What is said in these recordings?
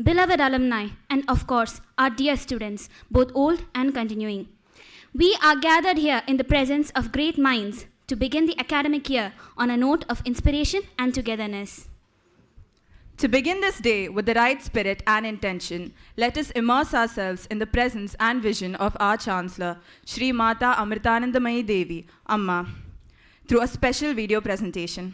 beloved alumni, and of course, our dear students, both old and continuing. We are gathered here in the presence of great minds to begin the academic year on a note of inspiration and togetherness. To begin this day with the right spirit and intention, let us immerse ourselves in the presence and vision of our Chancellor, Shri Mata Amritanandamayi Devi, Amma, through a special video presentation.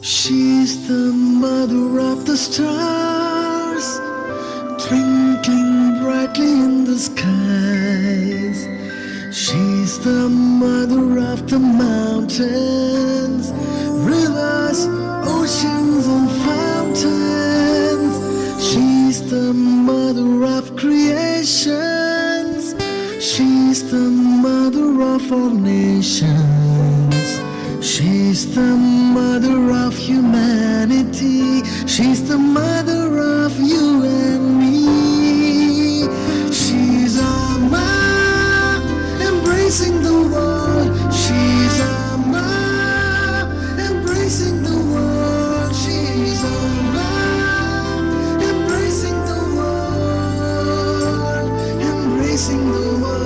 She's the mother of the stars, twinkling brightly in the skies. She's the mother of the mountains, rivers, oceans and fountains. She's the mother of creations. She's the mother of all nations. She's the mother of humanity. She's the mother of you and me. She's Amma, embracing the world. She's Amma, embracing the world. She's Amma, embracing the world, embracing the world.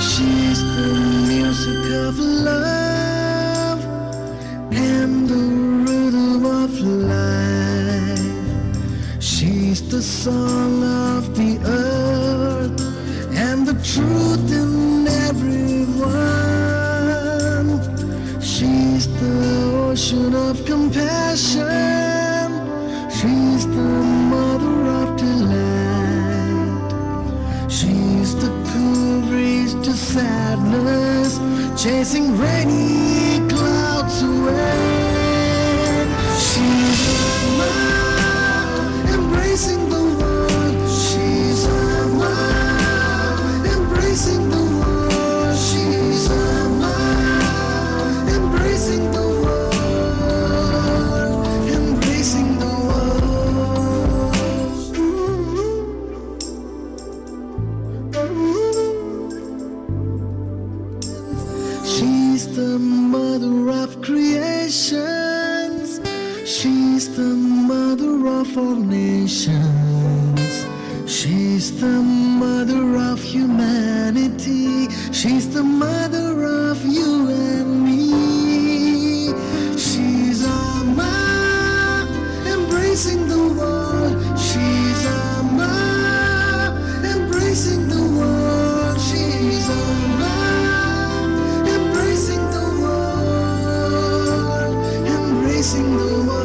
She's the music of love and the rhythm of life. She's the song of the earth and the truth in everyone. She's the ocean of compassion. She's the mother of delight. She's the cool breeze to sadness, chasing rainy clouds away. She's Amma, embracing the world. She's Amma, embracing the world. She's Amma, embracing the world, embracing the world. She's the mother of creations. She's the mother of all nations. She's the mother of humanity. She's the mother of you and me. She's Amma, embracing the world. She's Amma, embracing the world. She's Amma, embracing the world, embracing the world.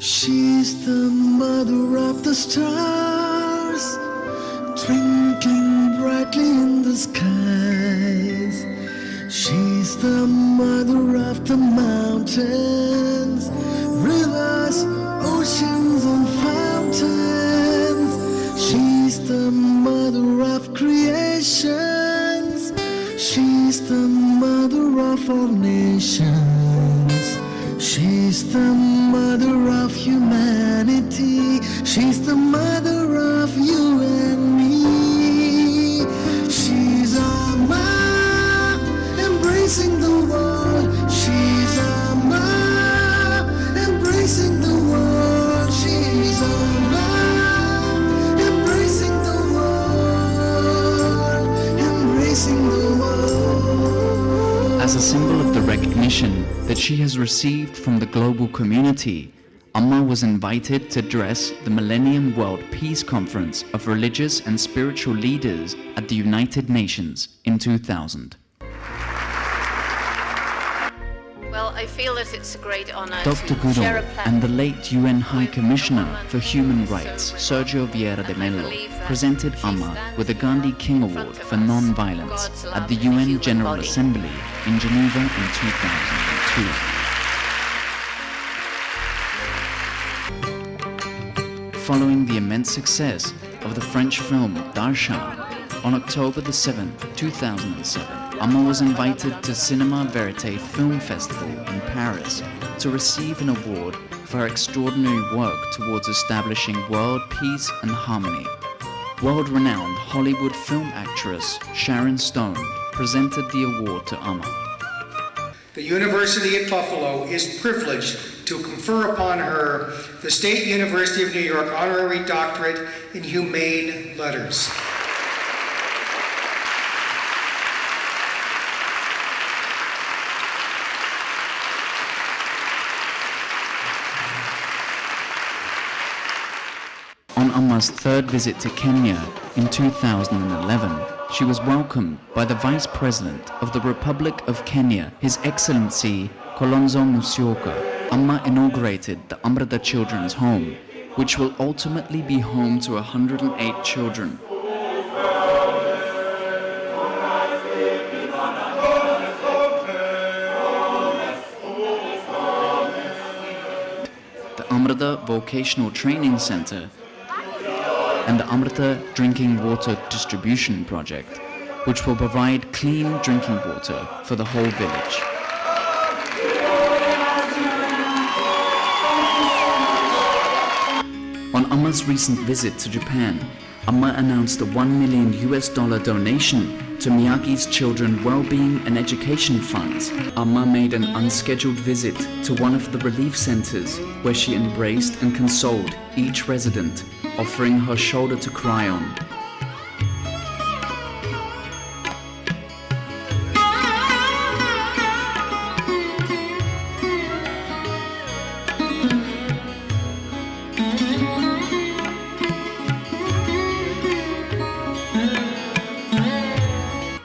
She's the mother of the stars, twinkling brightly in the skies. She's the mother of the mountains, rivers, oceans and fountains. She's the mother of creations. She's the mother of all nations. She's the mother of humanity. She's the mother of you and me. She's Amma, embracing the world. She's Amma, embracing the world. She's Amma, embracing the world, embracing the world. As a symbol of the recognition that she has received from the global community, Amma was invited to address the Millennium World Peace Conference of Religious and Spiritual Leaders at the United Nations in 2000. Well, I feel that it's a great honor Dr. to share a Goodall platform and the late UN High Commissioner for Human Rights, Sergio Vieira de Mello, presented Amma with the Gandhi King Award for Non-Violence at the UN General Assembly in Geneva in 2002. Following the immense success of the French film Darshan, on October the 7th, 2007, Amma was invited to Cinema Verite Film Festival in Paris to receive an award for her extraordinary work towards establishing world peace and harmony. World-renowned Hollywood film actress Sharon Stone presented the award to Amma. The University at Buffalo is privileged to confer upon her the State University of New York Honorary Doctorate in Humane Letters. On Amma's third visit to Kenya in 2011, she was welcomed by the Vice President of the Republic of Kenya, His Excellency Kalonzo Musyoka. Amma inaugurated the Amrita Children's Home, which will ultimately be home to 108 children. The Amrita Vocational Training Center and the Amrita Drinking Water Distribution Project, which will provide clean drinking water for the whole village. On Amma's recent visit to Japan, Amma announced a $1 million donation to Miyagi's Children Wellbeing and Education Funds. Amma made an unscheduled visit to one of the relief centers where she embraced and consoled each resident, offering her shoulder to cry on.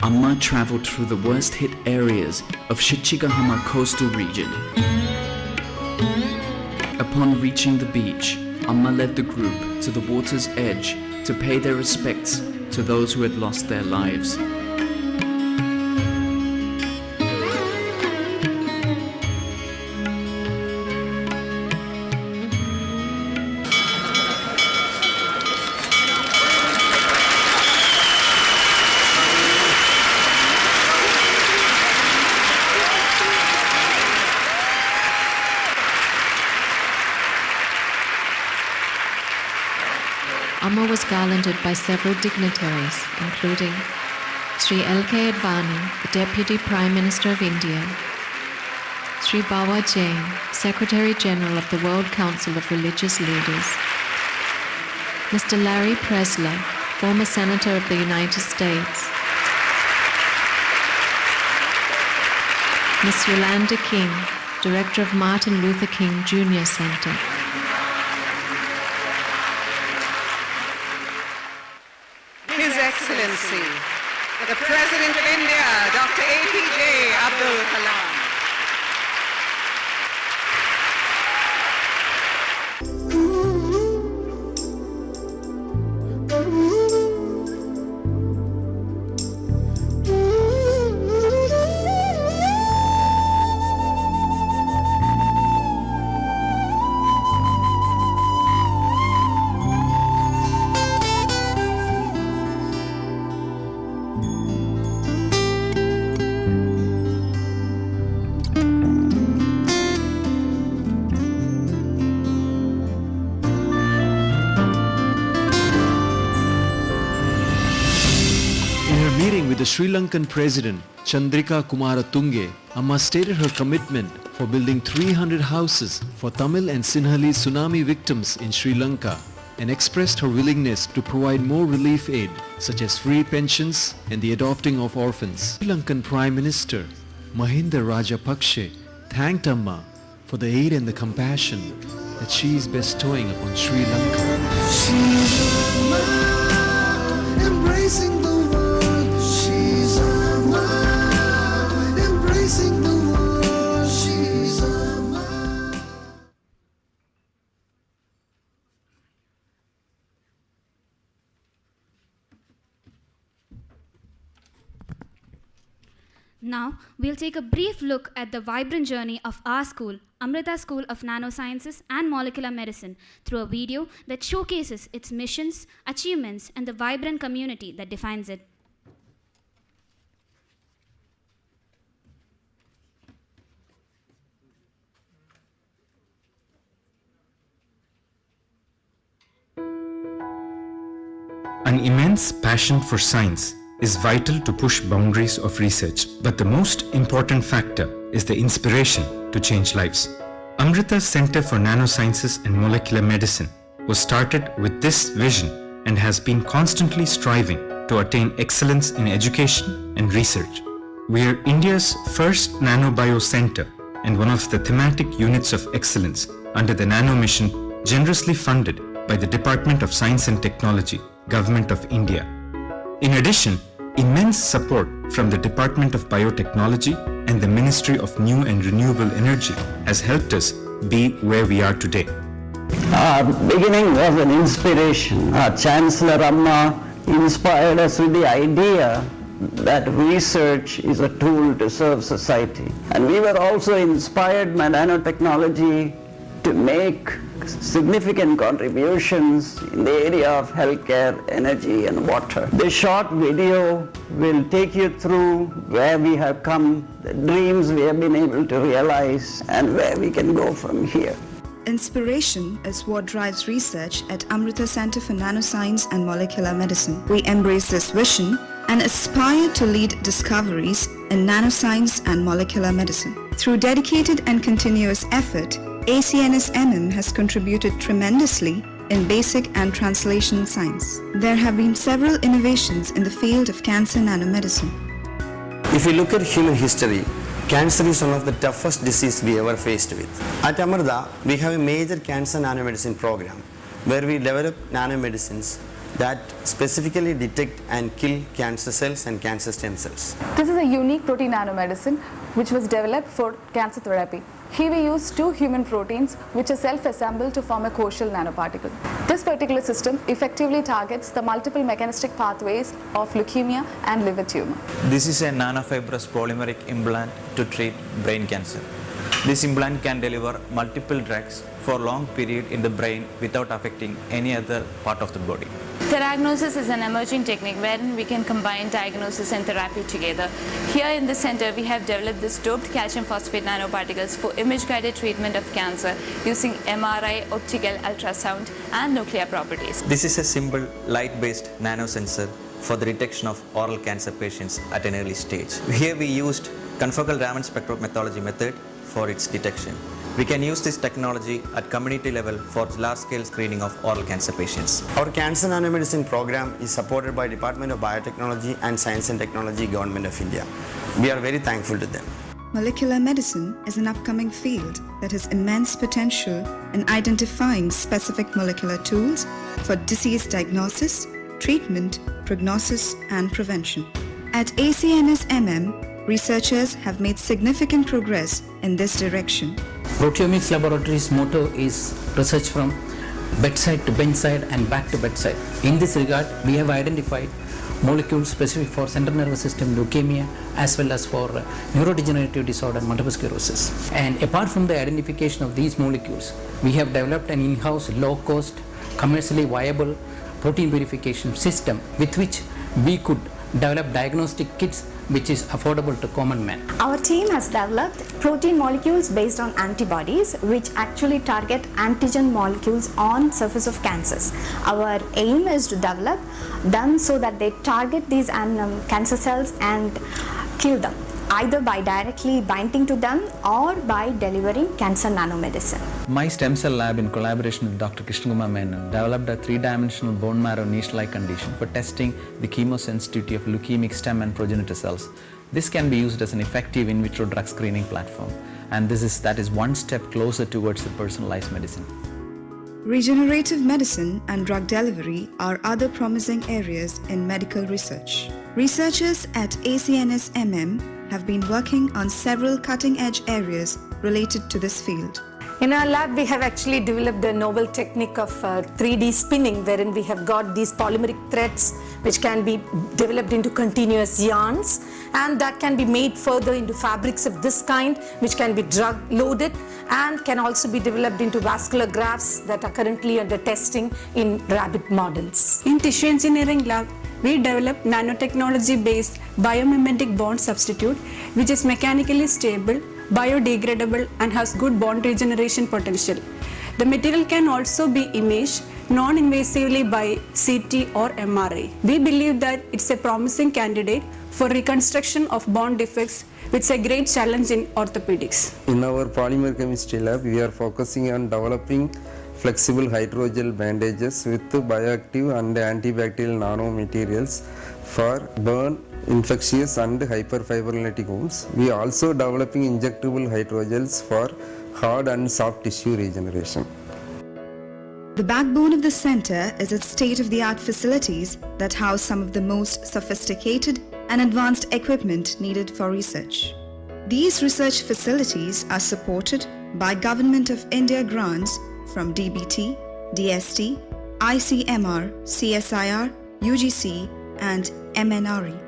Amma traveled through the worst-hit areas of Shichigahama coastal region. Upon reaching the beach, Amma led the group to the water's edge to pay their respects to those who had lost their lives. Amma was garlanded by several dignitaries, including Sri L.K. Advani, the Deputy Prime Minister of India, Sri Bawa Jain, Secretary General of the World Council of Religious Leaders, Mr. Larry Presler, former Senator of the United States, Ms. Yolanda King, Director of Martin Luther King Jr. Center. His Excellency, the President of India, Dr. APJ Abdul Kalam. Sri Lankan President Chandrika Kumaratunge, Amma stated her commitment for building 300 houses for Tamil and Sinhalese tsunami victims in Sri Lanka and expressed her willingness to provide more relief aid such as free pensions and the adopting of orphans. Sri Lankan Prime Minister Mahinda Rajapakse thanked Amma for the aid and the compassion that she is bestowing upon Sri Lanka. She's Amma, embracing the world. She's Amma, embracing the world. She's Amma. Now, we'll take a brief look at the vibrant journey of our school, Amrita School of Nanosciences and Molecular Medicine, through a video that showcases its missions, achievements, and the vibrant community that defines it. An immense passion for science is vital to push boundaries of research, but the most important factor is the inspiration to change lives. Amrita's Center for Nanosciences and Molecular Medicine was started with this vision and has been constantly striving to attain excellence in education and research. We are India's first nanobio center and one of the thematic units of excellence under the Nano Mission, generously funded by the Department of Science and Technology, Government of India. In addition, immense support from the Department of Biotechnology and the Ministry of New and Renewable Energy has helped us be where we are today. Our beginning was an inspiration. Our Chancellor Amma inspired us with the idea that research is a tool to serve society. And we were also inspired by nanotechnology to make significant contributions in the area of healthcare, energy and water. This short video will take you through where we have come, the dreams we have been able to realize, and where we can go from here. Inspiration is what drives research at Amrita Center for Nanoscience and Molecular Medicine. We embrace this vision and aspire to lead discoveries in nanoscience and molecular medicine. Through dedicated and continuous effort, ACNS-MM has contributed tremendously in basic and translation science. There have been several innovations in the field of cancer nanomedicine. If we look at human history, cancer is one of the toughest diseases we ever faced with. At Amrita, we have a major cancer nanomedicine program where we develop nanomedicines that specifically detect and kill cancer cells and cancer stem cells. This is a unique protein nanomedicine which was developed for cancer therapy. Here we use two human proteins which are self-assembled to form a coaxial nanoparticle. This particular system effectively targets the multiple mechanistic pathways of leukemia and liver tumor. This is a nanofibrous polymeric implant to treat brain cancer. This implant can deliver multiple drugs for a long period in the brain without affecting any other part of the body. Diagnosis is an emerging technique wherein we can combine diagnosis and therapy together. Here in the center, we have developed this doped calcium phosphate nanoparticles for image-guided treatment of cancer using MRI, optical ultrasound, and nuclear properties. This is a simple light-based nanosensor for the detection of oral cancer patients at an early stage. Here we used confocal Raman spectromethodology method for its detection. We can use this technology at community level for large-scale screening of oral cancer patients. Our cancer nanomedicine program is supported by Department of Biotechnology and Science and Technology, Government of India. We are very thankful to them. Molecular medicine is an upcoming field that has immense potential in identifying specific molecular tools for disease diagnosis, treatment, prognosis, and prevention. At ACNS-MM, researchers have made significant progress in this direction. Proteomics Laboratory's motto is research from bedside to bedside and back to bedside. In this regard, we have identified molecules specific for central nervous system leukemia as well as for neurodegenerative disorder multiple sclerosis. And apart from the identification of these molecules, we have developed an in-house low-cost, commercially viable protein purification system with which we could develop diagnostic kits which is affordable to common man. Our team has developed protein molecules based on antibodies which actually target antigen molecules on surface of cancers. Our aim is to develop them so that they target these cancer cells and kill them, either by directly binding to them or by delivering cancer nanomedicine. My stem cell lab, in collaboration with Dr. Krishnakumar Menon, developed a three-dimensional bone marrow niche-like condition for testing the chemosensitivity of leukemic stem and progenitor cells. This can be used as an effective in vitro drug screening platform, and that is one step closer towards the personalized medicine. Regenerative medicine and drug delivery are other promising areas in medical research. Researchers at ACNS-MM have been working on several cutting-edge areas related to this field. In our lab, we have actually developed a novel technique of 3D spinning, wherein we have got these polymeric threads which can be developed into continuous yarns, and that can be made further into fabrics of this kind, which can be drug loaded and can also be developed into vascular grafts that are currently under testing in rabbit models. In tissue engineering lab, we developed nanotechnology-based biomimetic bond substitute, which is mechanically stable, biodegradable, and has good bond regeneration potential. The material can also be imaged non-invasively by CT or MRI. We believe that it's a promising candidate for reconstruction of bond defects, which is a great challenge in orthopedics. In our polymer chemistry lab, we are focusing on developing flexible hydrogel bandages with bioactive and antibacterial nanomaterials for burn, infectious and hyperfibrinolytic wounds. We are also developing injectable hydrogels for hard and soft tissue regeneration. The backbone of the center is its state-of-the-art facilities that house some of the most sophisticated and advanced equipment needed for research. These research facilities are supported by Government of India grants from DBT, DST, ICMR, CSIR, UGC and MNRE.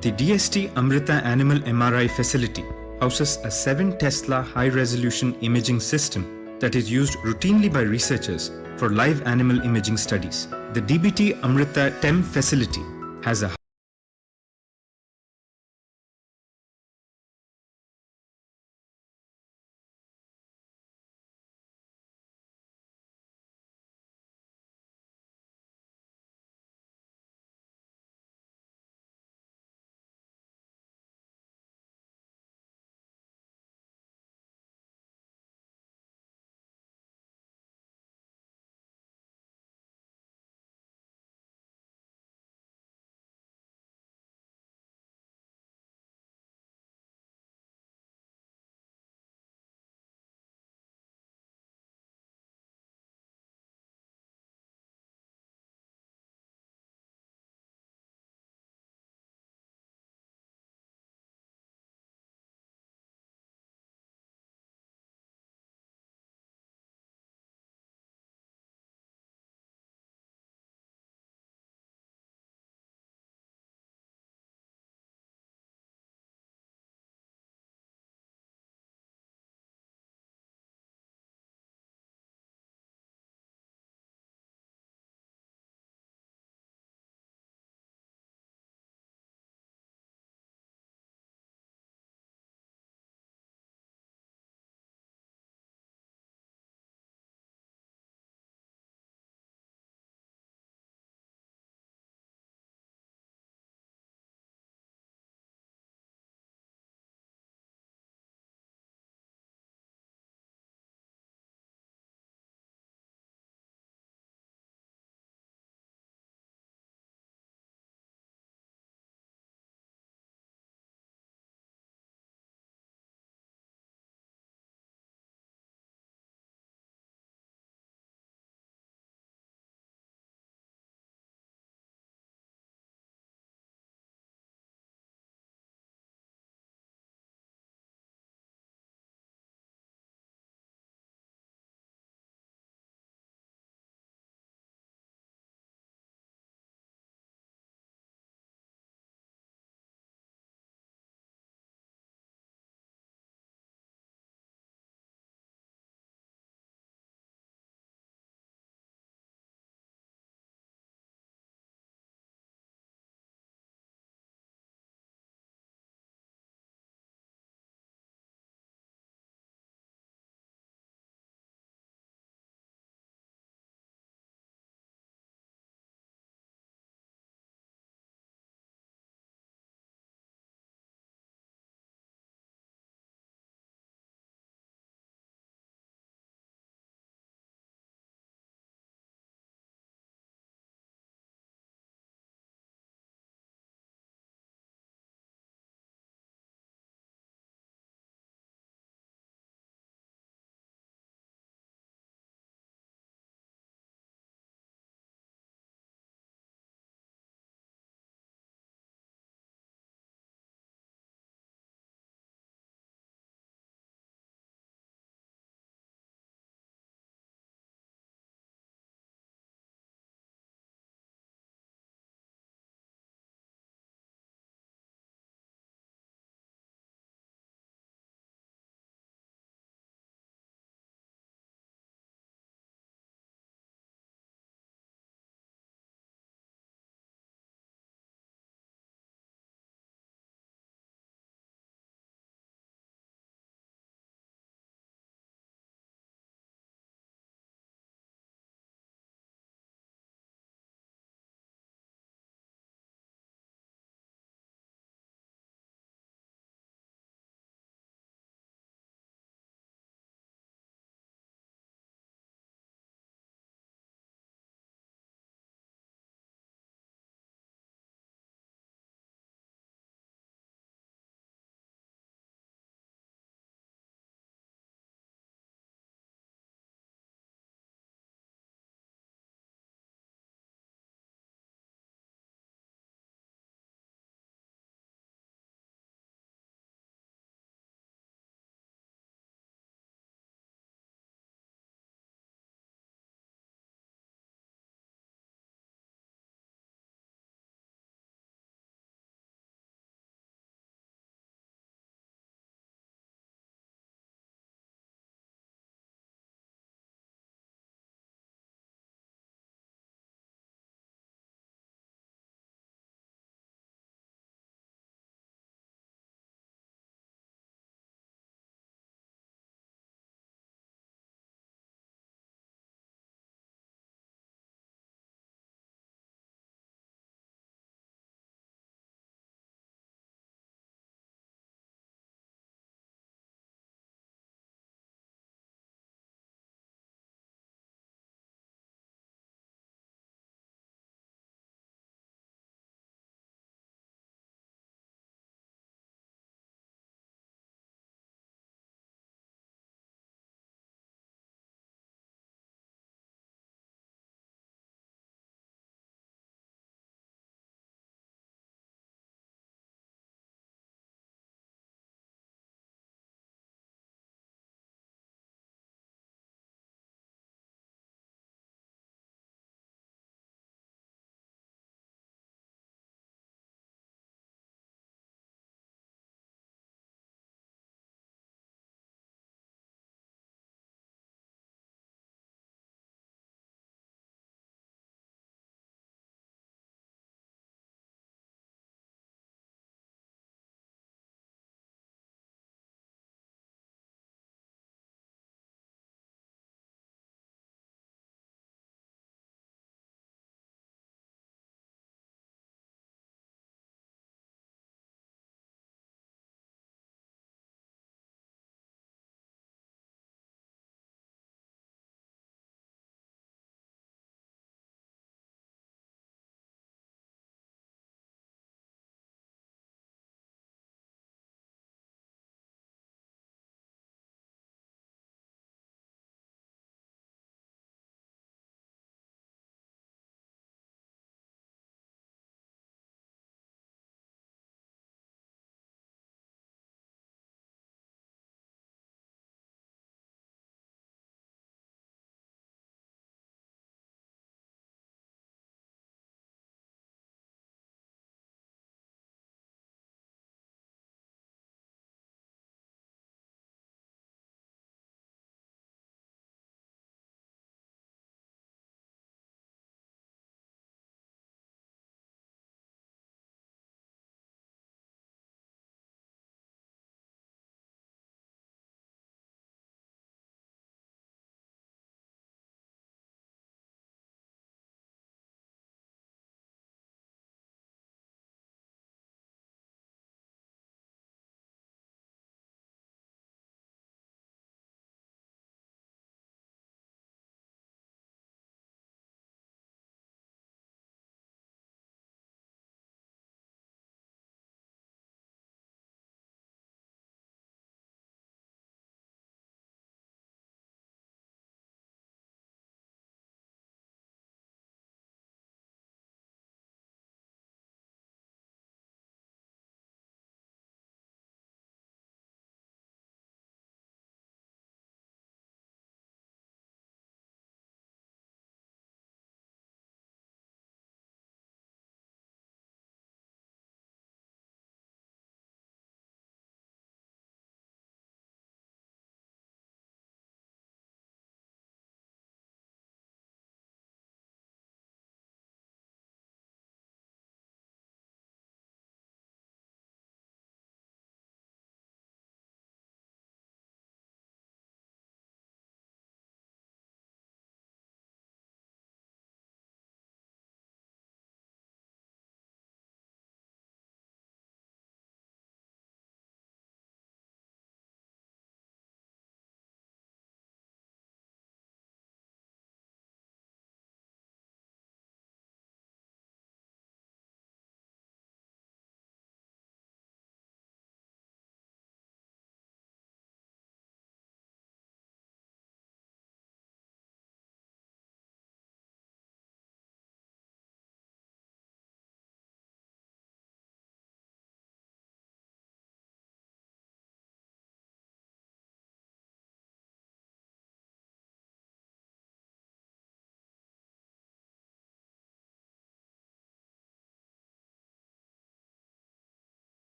The DST Amrita Animal MRI facility houses a 7 Tesla high-resolution imaging system that is used routinely by researchers for live animal imaging studies. The DBT Amrita TEM facility has a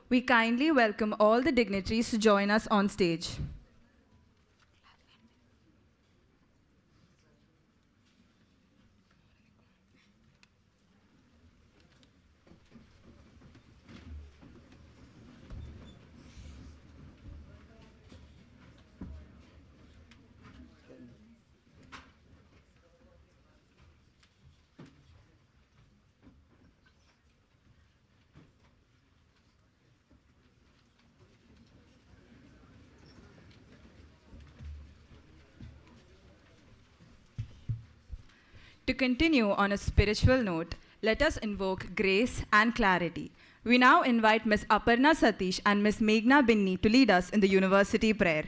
we kindly welcome all the dignitaries to join us on stage. To continue on a spiritual note, let us invoke grace and clarity. We now invite Ms. Aparna Satish and Ms. Meghna Binni to lead us in the university prayer.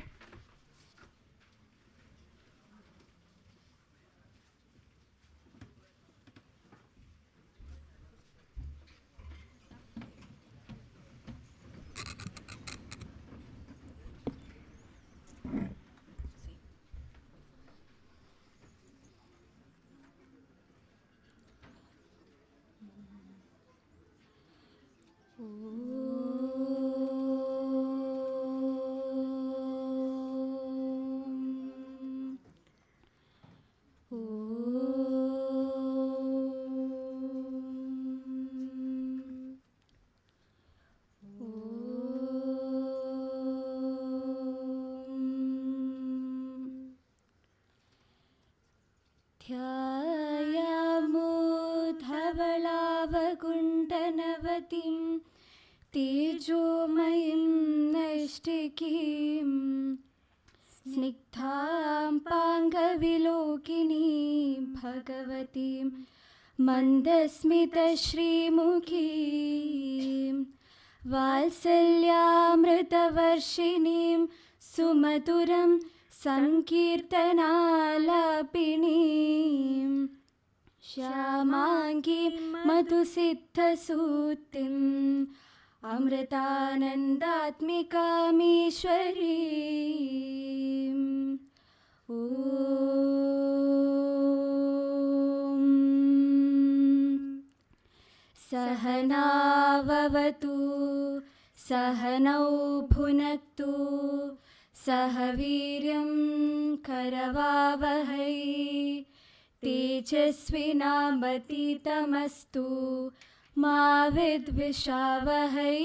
ध्यायामोधवलावकुण्ठनवतीं तेजोमयीं नैष्टिकीं स्निग्धां पाङ्गविलोकिनीं भगवतीं मन्दस्मितश्रीमुखीं वात्सल्यामृतवर्षिणीं सुमधुरं सङ्कीर्तनालापिनीं श्यामाङ्गीं मधुसिद्धसूक्तिम् अमृतानन्दात्मिकामीश्वरीम् सहनाववतु सहनौ भुनक्तु सह वीर्यं करवावहै तेजस्विनामतीतमस्तु मा विद्विषावहै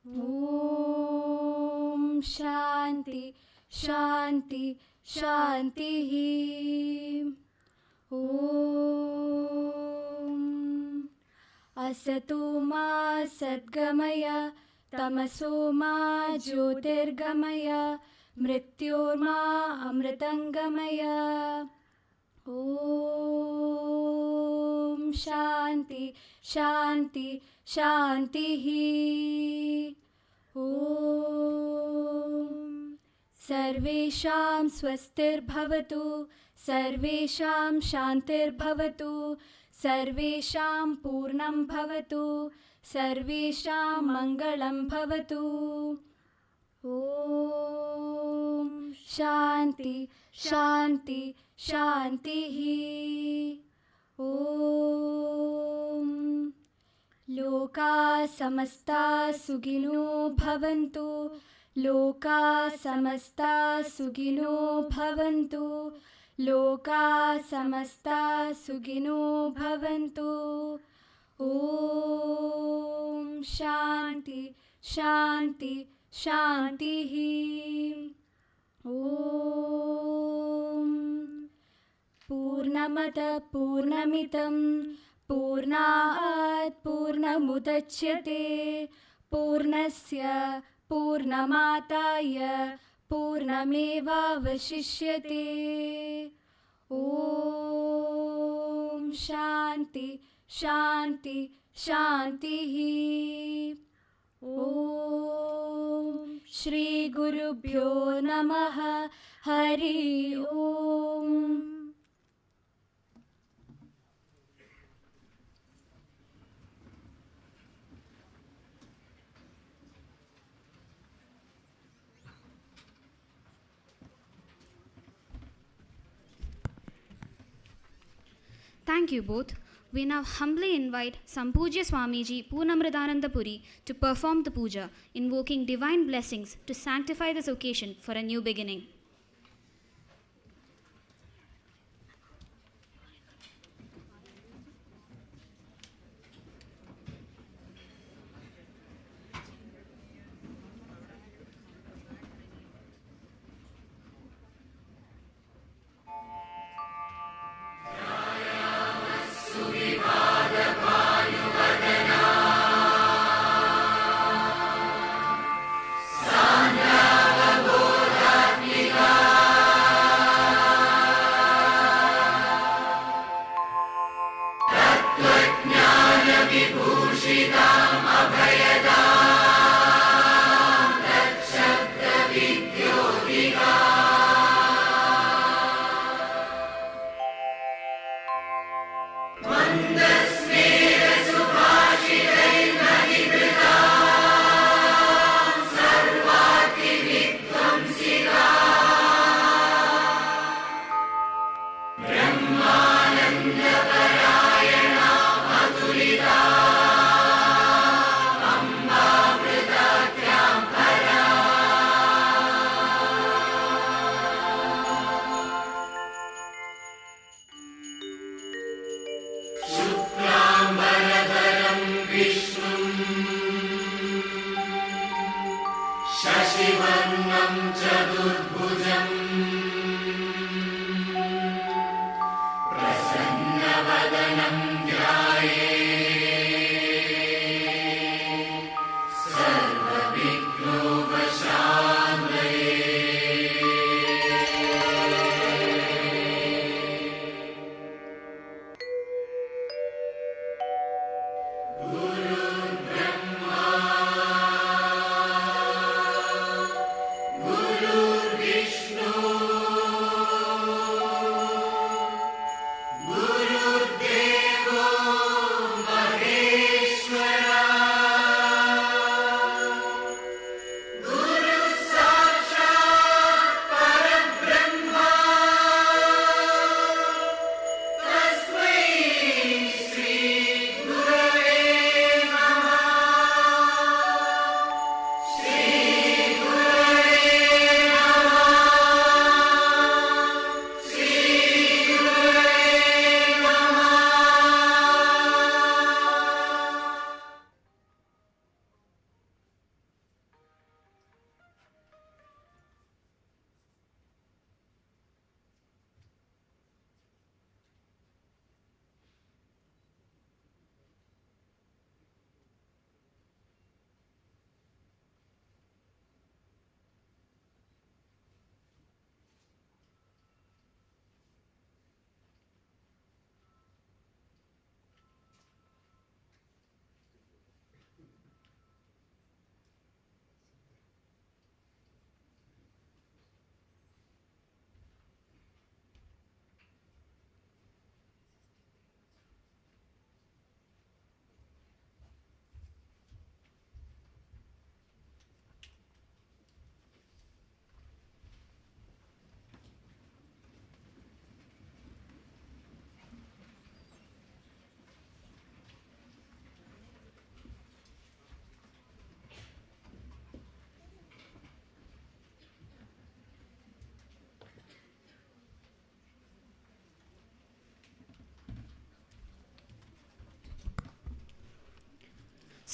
ॐ शान्ति शान्ति शान्तिः ॐ असतो मा सद्गमय तमसो मा ज्योतिर्गमय मृत्योर्मा अमृतङ्गमय ॐ शान्ति शान्ति शान्तिः ॐ सर्वेषां स्वस्तिर्भवतु सर्वेषां शान्तिर्भवतु सर्वेषां पूर्णं भवतु सर्वेषां मङ्गलं भवतु ॐ शान्ति शान्ति शान्तिः ॐ लोकाः समस्ताः सुखिनो भवन्तु लोकाः समस्ताः सुखिनो भवन्तु लोकाः समस्ताः सुखिनो भवन्तु ॐ शान्ति शान्ति शान्तिः ॐ पूर्णमदः पूर्णमिदं पूर्णात् पूर्णमुदच्यते पूर्णस्य पूर्णमादाय पूर्णमेवावशिष्यते ॐ शान्ति शान्ति शान्तिः ॐ श्रीगुरुभ्यो नमः हरि ओम् Thank you both. we now humbly invite Sampuja Swamiji Poonamritananda Puri to perform the puja, invoking divine blessings to sanctify this occasion for a new beginning.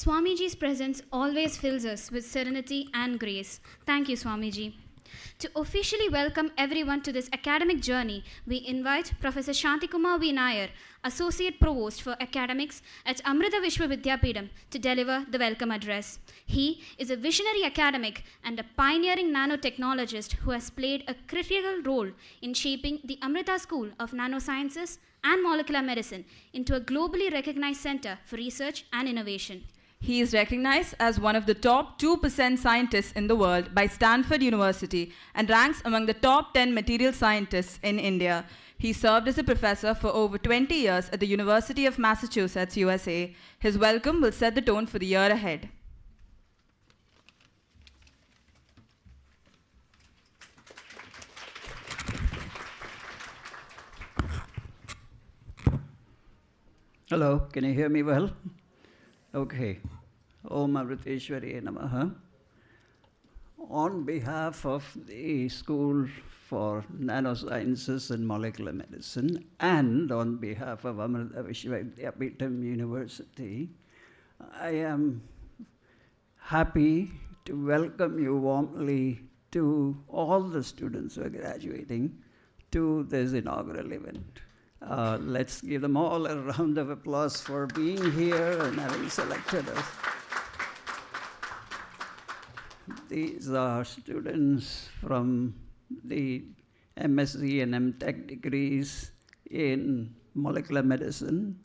Swamiji's presence always fills us with serenity and grace. Thank you, Swamiji. To officially welcome everyone to this academic journey, we invite Professor Shantikumar V. Nair, Associate Provost for Academics at Amrita Vishwa Vidyapeetham, to deliver the welcome address. He is a visionary academic and a pioneering nanotechnologist who has played a critical role in shaping the Amrita School of Nanosciences and Molecular Medicine into a globally recognized center for research and innovation. He is recognized as one of the top 2% scientists in the world by Stanford University and ranks among the top 10 material scientists in India. He served as a professor for over 20 years at the University of Massachusetts, USA. His welcome will set the tone for the year ahead. Hello, can you hear me well? Okay. Om Amriteshwari Namaha. On behalf of the School for Nanosciences and Molecular Medicine and on behalf of Amrita Vishwavidyapeetham University, I am happy to welcome you warmly to all the students who are graduating to this inaugural event. Let's give them all a round of applause for being here and having selected us. These are students from the MSc and MTech degrees in molecular medicine,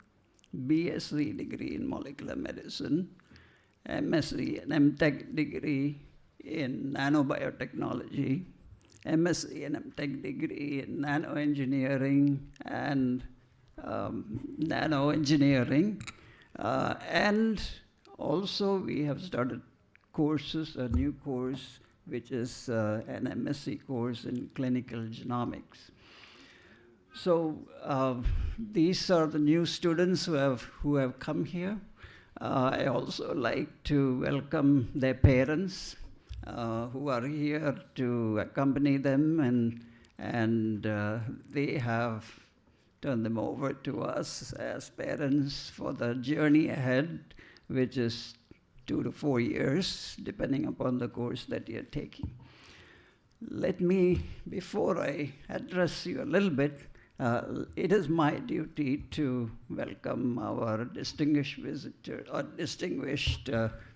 BSc degree in molecular medicine, MSc and MTech degree in nanobiotechnology, MSc and MTech degree in nanoengineering and nanoengineering. And also we have started courses, a new course, which is an MSc course in clinical genomics. So these are the new students who have come here. I also like to welcome their parents who are here to accompany them, and they have turned them over to us as parents for the journey ahead, which is 2 to 4 years, depending upon the course that you're taking. Let me, before I address you a little bit, it is my duty to welcome our distinguished visitor or distinguished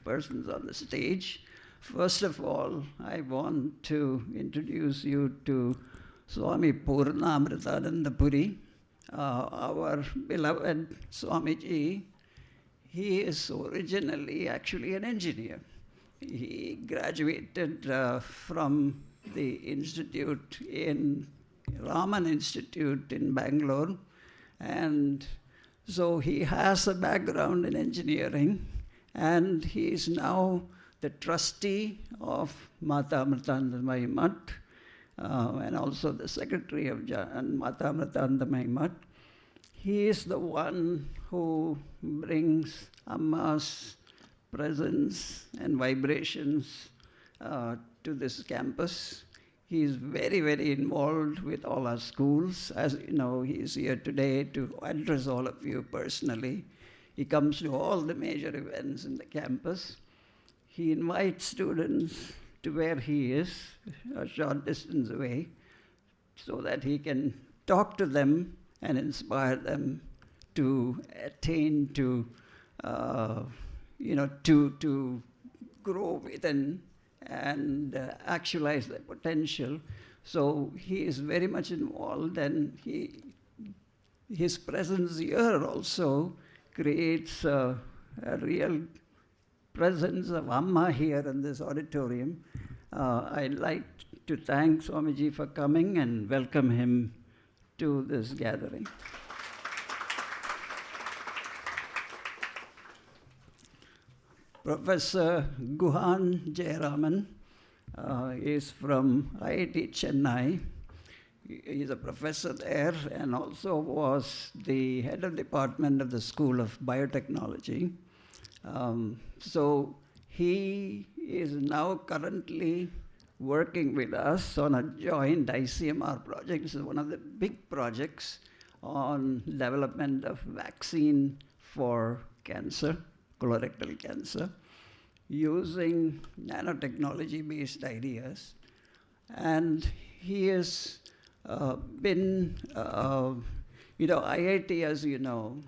persons on the stage. First of all, I want to introduce you to Swami Purnamritananda Puri, our beloved Swamiji. He is originally actually an engineer. He graduated from the institute in Raman Institute in Bangalore, and so he has a background in engineering, and he is now the trustee of Mata Amritandamayi Mutt, and also the secretary of Mata Amritandamayi Mutt. He is the one who brings Amma's presence and vibrations to this campus. He is very, very involved with all our schools. As you know, he is here today to address all of you personally. He comes to all the major events in the campus. He invites students to where he is, a short distance away, so that he can talk to them and inspire them to attain to, to grow within and actualize their potential. So he is very much involved, and his presence here also creates a real presence of Amma here in this auditorium. I'd like to thank Swamiji for coming and welcome him to this gathering. Professor Guhan Jayaraman is from IIT Chennai. He's a professor there and also was the head of department of the School of Biotechnology. So he is now currently working with us on a joint ICMR project. This is one of the big projects on development of vaccine for cancer, colorectal cancer, using nanotechnology-based ideas. And he has been, IIT, as you know,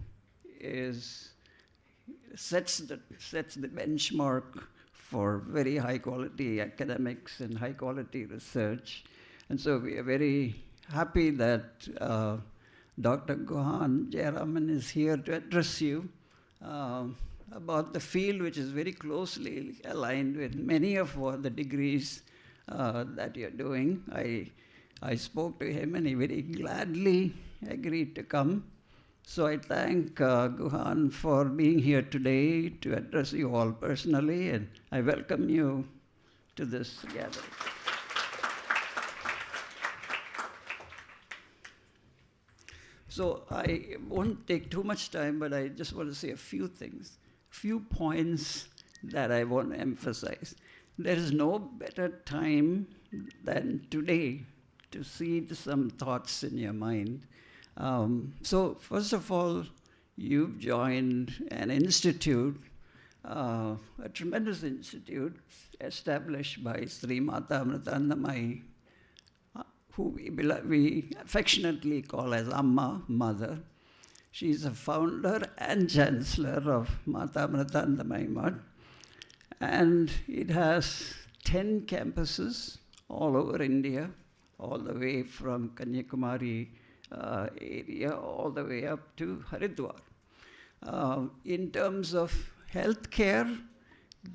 sets the benchmark for very high quality academics and high quality research. And so we are very happy that Dr. Guhan Jayaraman is here to address you about the field which is very closely aligned with many of the degrees that you're doing. I spoke to him and he very gladly agreed to come. So I thank Guhan for being here today to address you all personally, and I welcome you to this gathering. So I won't take too much time, but I just want to say a few things, few points that I want to emphasize. There is no better time than today to seed some thoughts in your mind. So first of all, you've joined an institute, a tremendous institute established by Sri Mata Amrita, who we affectionately call as Amma, Mother. She's a founder and chancellor of Mata Amrita Math, and it has 10 campuses all over India, all the way from Kanyakumari area all the way up to Haridwar. In terms of healthcare,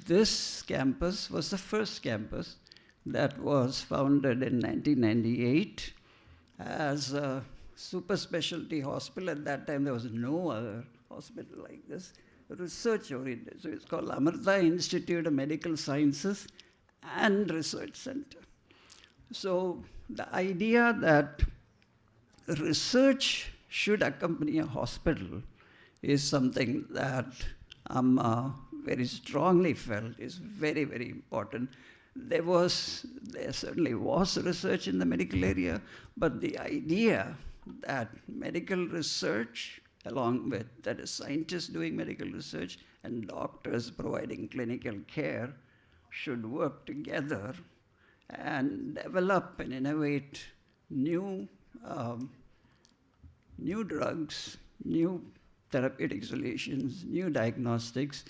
this campus was the first campus that was founded in 1998 as a super specialty hospital. At that time, there was no other hospital like this, research oriented. So it's called Amrita Institute of Medical Sciences and Research Center. So the idea that research should accompany a hospital is something that Amma very strongly felt is very, very important. There certainly was research in the medical area, but the idea that medical research, along with that is scientists doing medical research and doctors providing clinical care, should work together and develop and innovate new drugs, new therapeutic solutions, new diagnostics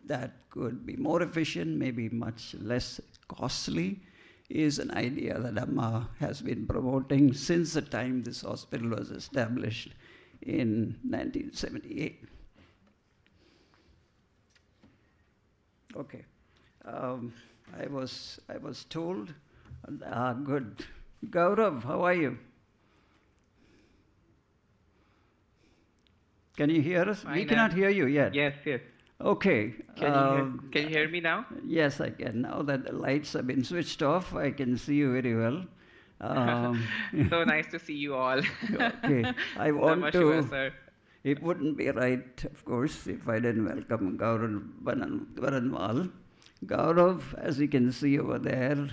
that could be more efficient, maybe much less costly, is an idea that Amma has been promoting since the time this hospital was established in 1978. Okay. I was told, good. Gaurav, how are you? Can you hear us? We cannot hear you yet. Yes, yes. Okay. Can you hear me now? Yes, I can. Now that the lights have been switched off, I can see you very well. So nice to see you all. Okay. I want to. It wouldn't be right, of course, if I didn't welcome Gaurav Varanwal. Gaurav, as you can see over there,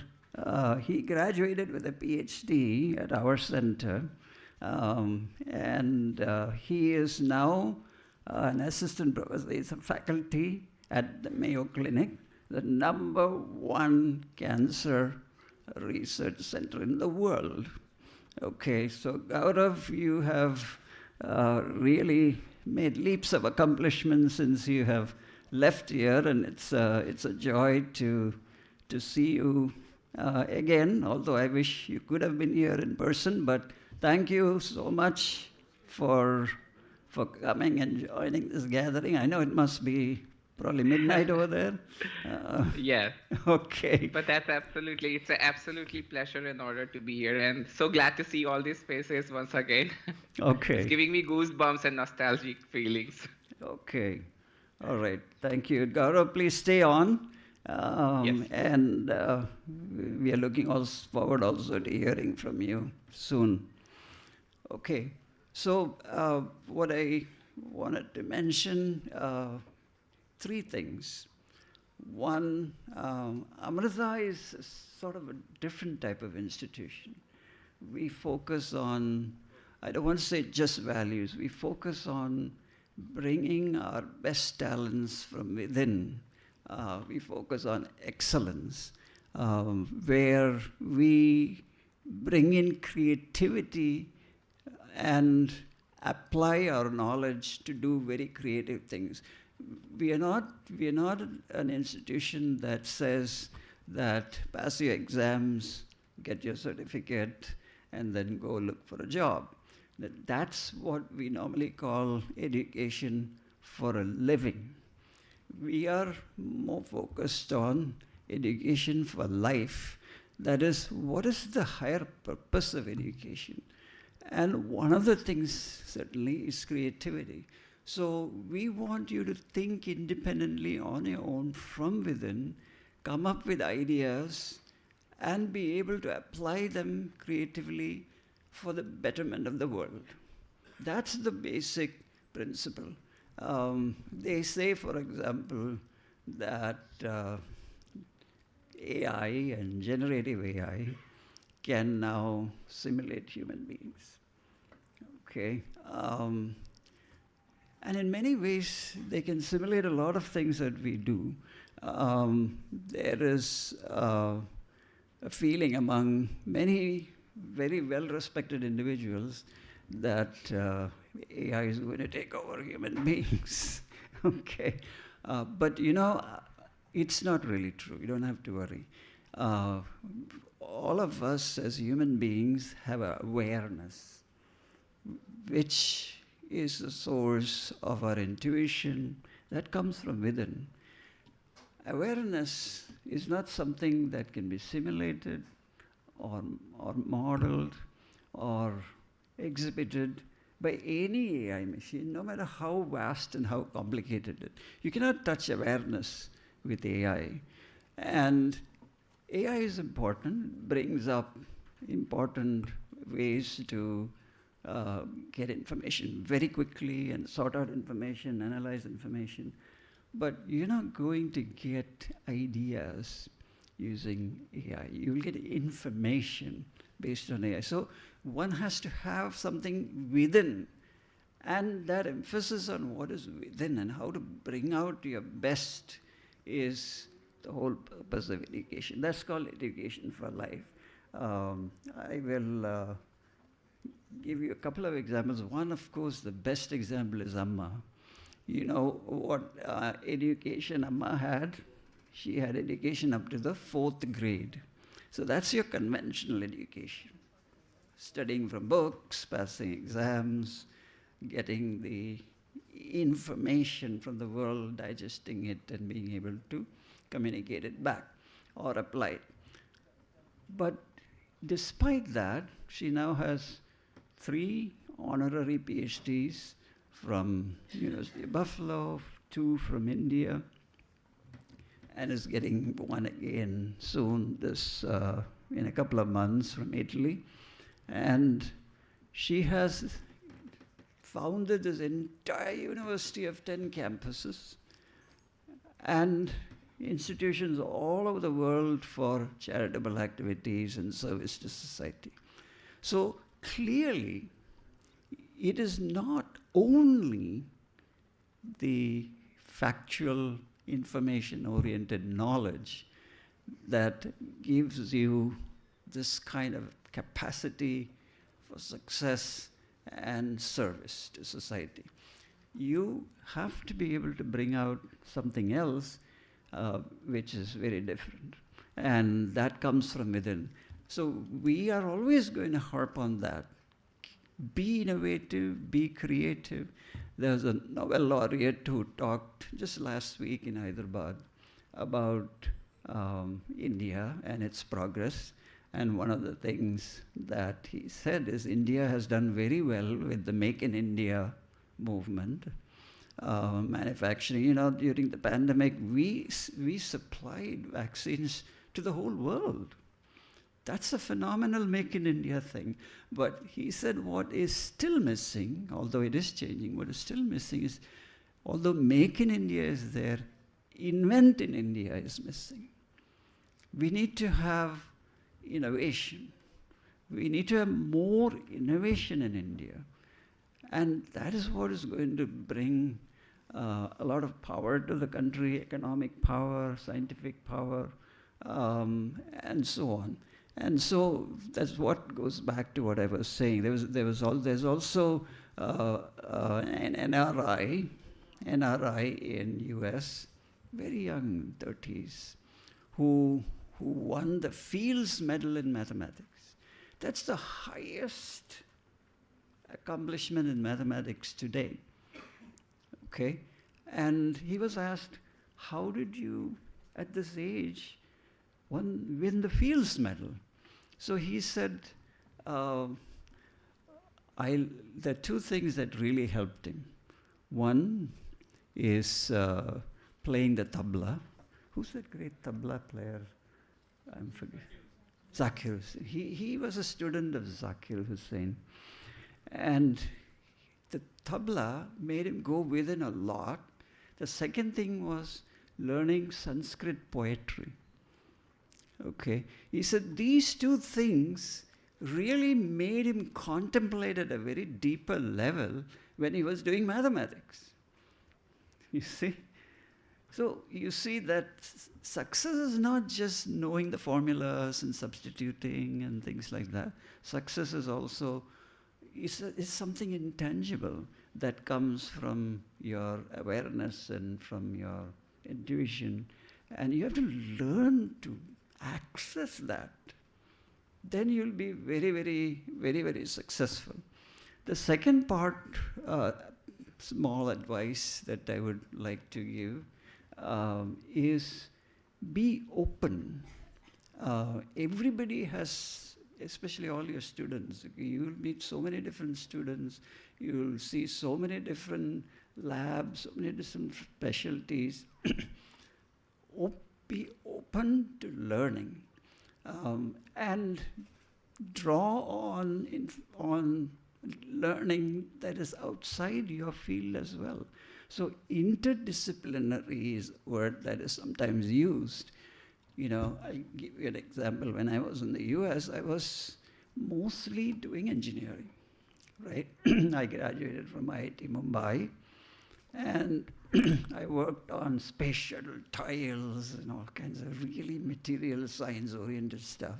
he graduated with a PhD at our center. And he is now an assistant professor. He's a faculty at the Mayo Clinic, the #1 cancer research center in the world. Okay, so Gaurav, you have really made leaps of accomplishment since you have left here, and it's a joy to see you again, although I wish you could have been here in person, but thank you so much for coming and joining this gathering. I know it must be probably midnight over there. Yes. Okay. But it's an absolutely pleasure and honor to be here, and so glad to see all these faces once again. Okay. It's giving me goosebumps and nostalgic feelings. Okay. All right. Thank you. Gaurav, please stay on. Yes. And we are looking forward also to hearing from you soon. Okay. So what I wanted to mention, 3 things. One, Amrita is sort of a different type of institution. We focus on, I don't want to say just values, we focus on bringing our best talents from within. We focus on excellence, where we bring in creativity and apply our knowledge to do very creative things. We are not an institution that says that pass your exams, get your certificate, and then go look for a job. That's what we normally call education for a living. We are more focused on education for life. That is, what is the higher purpose of education? And one of the things certainly is creativity. So we want you to think independently on your own from within, come up with ideas, and be able to apply them creatively for the betterment of the world. That's the basic principle. They say, for example, that AI and generative AI can now simulate human beings. Okay? And in many ways, they can simulate a lot of things that we do. There is a feeling among many very well-respected individuals that AI is going to take over human beings. Okay? But it's not really true. You don't have to worry. All of us as human beings have an awareness, which is the source of our intuition that comes from within. Awareness is not something that can be simulated or modeled or exhibited by any AI machine, no matter how vast and how complicated it. You cannot touch awareness with AI. And AI is important, brings up important ways to get information very quickly and sort out information, analyze information. But you're not going to get ideas using AI. You'll get information based on AI. So one has to have something within. And that emphasis on what is within and how to bring out your best is the whole purpose of education. That's called education for life. I will give you a couple of examples. One, of course, the best example is Amma. You know what education Amma had? She had education up to the 4th grade. So that's your conventional education. Studying from books, passing exams, getting the information from the world, digesting it, and being able to communicate it back or apply it. But despite that, she now has 3 honorary PhDs from University of Buffalo, 2 from India, and is getting one again soon, in a couple of months, from Italy. And she has founded this entire university of 10 campuses and institutions all over the world for charitable activities and service to society. So clearly, it is not only the factual, information-oriented knowledge that gives you this kind of capacity for success and service to society. You have to be able to bring out something else which is very different. And that comes from within. So we are always going to harp on that. Be innovative, be creative. There's a Nobel laureate who talked just last week in Hyderabad about India and its progress. And one of the things that he said is India has done very well with the Make in India movement, manufacturing. During the pandemic, we supplied vaccines to the whole world. That's a phenomenal Make in India thing. But he said what is still missing, although it is changing, what is still missing is, although Make in India is there, Invent in India is missing. We need to have innovation. We need to have more innovation in India. And that is what is going to bring a lot of power to the country, economic power, scientific power, and so on. And so that's what goes back to what I was saying. There's also an NRI in US, very young, 30s, who won the Fields Medal in mathematics. That's the highest accomplishment in mathematics today. Okay? And he was asked, how did you, at this age, win the Fields Medal? So he said, there are 2 things that really helped him. One is playing the tabla. Who's that great tabla player? I'm forgetting. Zakir Hussain. He was a student of Zakir Hussain. And tabla made him go within a lot. The second thing was learning Sanskrit poetry. Okay, he said these two things really made him contemplate at a very deeper level when he was doing mathematics. You see? So you see that success is not just knowing the formulas and substituting and things like that. Success is also is something intangible that comes from your awareness and from your intuition. And you have to learn to access that. Then you'll be very, very, very, very successful. The second part, small advice that I would like to give is be open. Everybody has, especially all your students, you'll meet so many different students, you'll see so many different labs, so many different specialties. Be open to learning and draw on learning that is outside your field as well. So interdisciplinary is a word that is sometimes used. You know, I'll give you an example. When I was in the US, I was mostly doing engineering, right? I graduated from IIT Mumbai, and I worked on space shuttle tiles and all kinds of really material science-oriented stuff.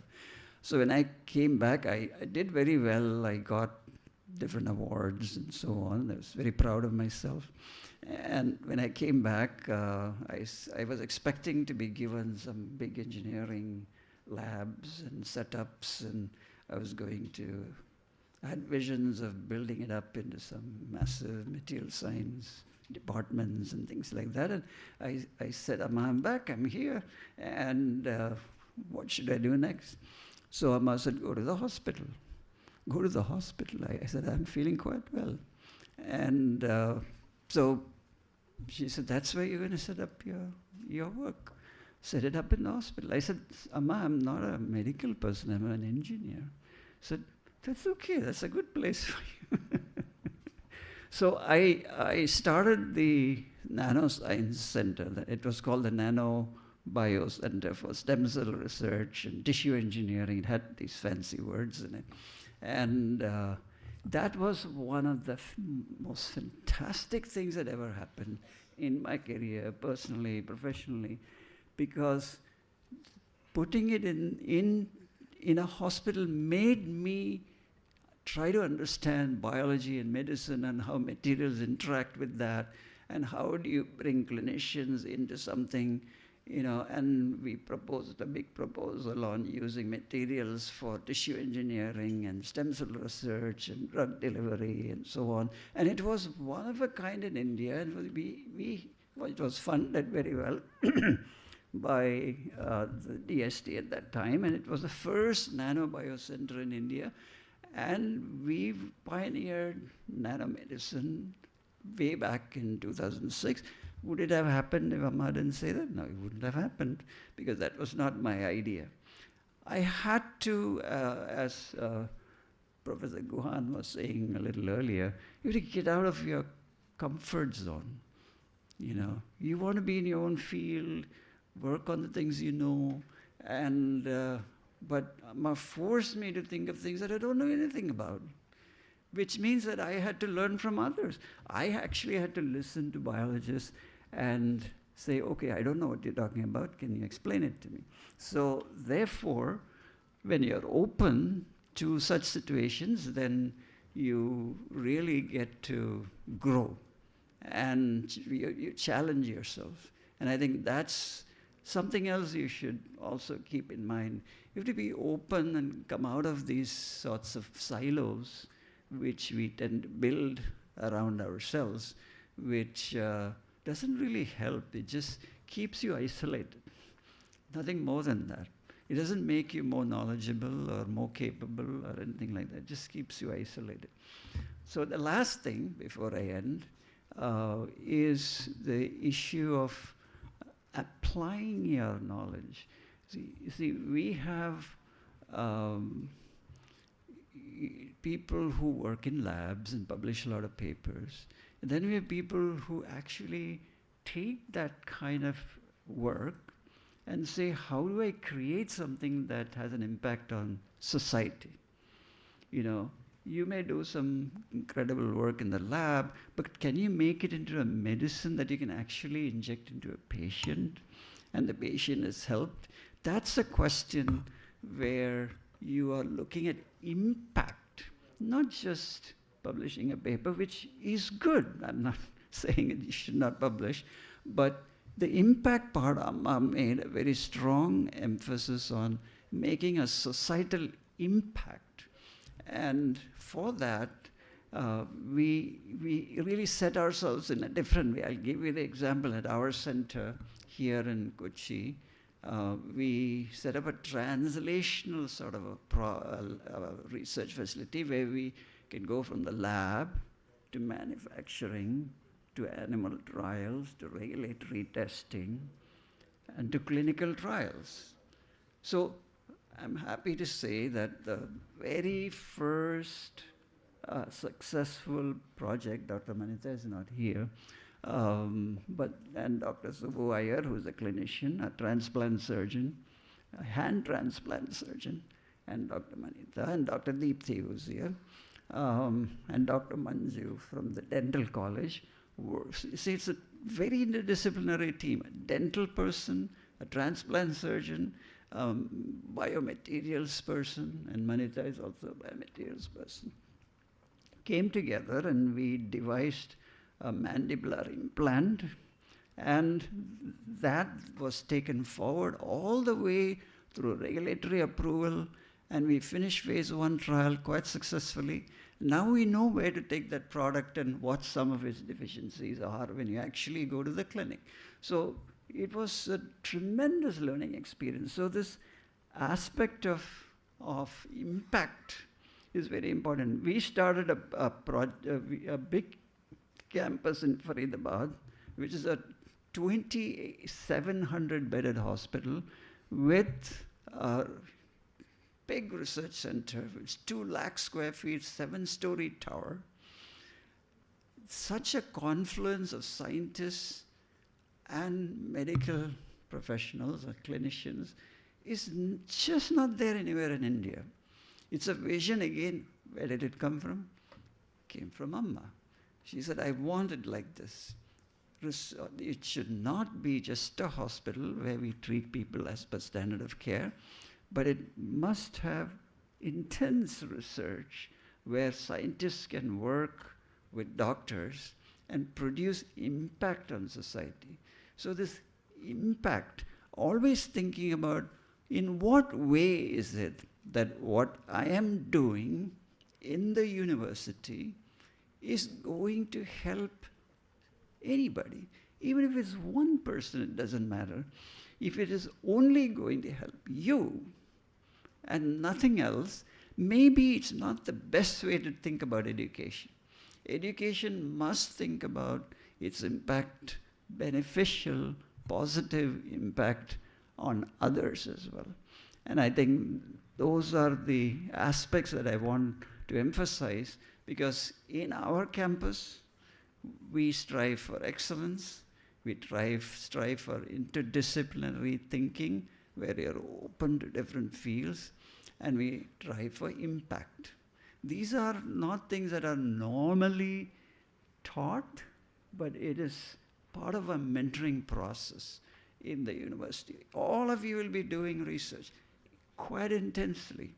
So when I came back, I did very well. I got different awards and so on. I was very proud of myself. And when I came back, I was expecting to be given some big engineering labs and setups, and I had visions of building it up into some massive material science departments and things like that. And I said, Amma, I'm back, I'm here, and what should I do next? So Amma said, go to the hospital. Go to the hospital. I said, I'm feeling quite well. And so she said, that's where you're going to set up your work. Set it up in the hospital. I said, Amma, I'm not a medical person, I'm an engineer. I said, that's okay, that's a good place for you. So I started the Nanoscience Center. It was called the Nano Bio Center for Stem Cell Research and Tissue Engineering. It had these fancy words in it. And that was one of the most fantastic things that ever happened in my career, personally, professionally, because putting it in a hospital made me try to understand biology and medicine and how materials interact with that, and how do you bring clinicians into something, you know, and we proposed a big proposal on using materials for tissue engineering and stem cell research and drug delivery and so on. And it was one of a kind in India, and it was funded very well by the DST at that time, and it was the first nanobio center in India. And we've pioneered nanomedicine way back in 2006. Would it have happened if Amma didn't say that? No, it wouldn't have happened, because that was not my idea. I had to, as Professor Guhan was saying a little earlier, you have to get out of your comfort zone. You know, you want to be in your own field, work on the things you know, and but Amma forced me to think of things that I don't know anything about, which means that I had to learn from others. I actually had to listen to biologists and say, okay, I don't know what you're talking about, can you explain it to me? So therefore, when you're open to such situations, then you really get to grow, and you challenge yourself. And I think that's something else you should also keep in mind. You have to be open and come out of these sorts of silos which we tend to build around ourselves, which doesn't really help. It just keeps you isolated. Nothing more than that. It doesn't make you more knowledgeable or more capable or anything like that. It just keeps you isolated. So the last thing before I end is the issue of applying your knowledge. See, we have people who work in labs and publish a lot of papers. And then we have people who actually take that kind of work and say, how do I create something that has an impact on society? You know, you may do some incredible work in the lab, but can you make it into a medicine that you can actually inject into a patient and the patient is helped? That's a question where you are looking at impact, not just publishing a paper, which is good. I'm not saying that you should not publish, but the impact part, Amma made a very strong emphasis on making a societal impact. And for that, we really set ourselves in a different way. I'll give you the example at our center here in Kochi. We set up a translational sort of a research facility where we can go from the lab to manufacturing, to animal trials, to regulatory testing, and to clinical trials. So I'm happy to say that the very first successful project, Dr. Manita is not here, and Dr. Subbu Iyer, who's a clinician, a transplant surgeon, a hand transplant surgeon, and Dr. Manita, and Dr. Deepthi, who's here, and Dr. Manju from the dental college. See, it's a very interdisciplinary team, a dental person, a transplant surgeon, biomaterials person, and Manita is also a biomaterials person. Came together and we devised a mandibular implant, and that was taken forward all the way through regulatory approval, and we finished phase 1 trial quite successfully. Now we know where to take that product and what some of its deficiencies are when you actually go to the clinic. So it was a tremendous learning experience. So this aspect of impact is very important. We started a big campus in Faridabad, which is a 2,700 bedded hospital with a big research center. It's 2 lakh square feet, 7-story tower. Such a confluence of scientists and medical professionals or clinicians is just not there anywhere in India. It's a vision again. Where did it come from? Came from Amma. She said, I want it like this. It should not be just a hospital where we treat people as per standard of care, but it must have intense research where scientists can work with doctors and produce impact on society. So this impact, always thinking about in what way is it that what I am doing in the university is going to help anybody. Even if it's one person, it doesn't matter. If it is only going to help you and nothing else, maybe it's not the best way to think about education. Education must think about its impact, beneficial, positive impact on others as well. And I think those are the aspects that I want to emphasize, because in our campus, we strive for excellence, we strive for interdisciplinary thinking, where you're open to different fields, and we strive for impact. These are not things that are normally taught, but it is part of a mentoring process in the university. All of you will be doing research quite intensely.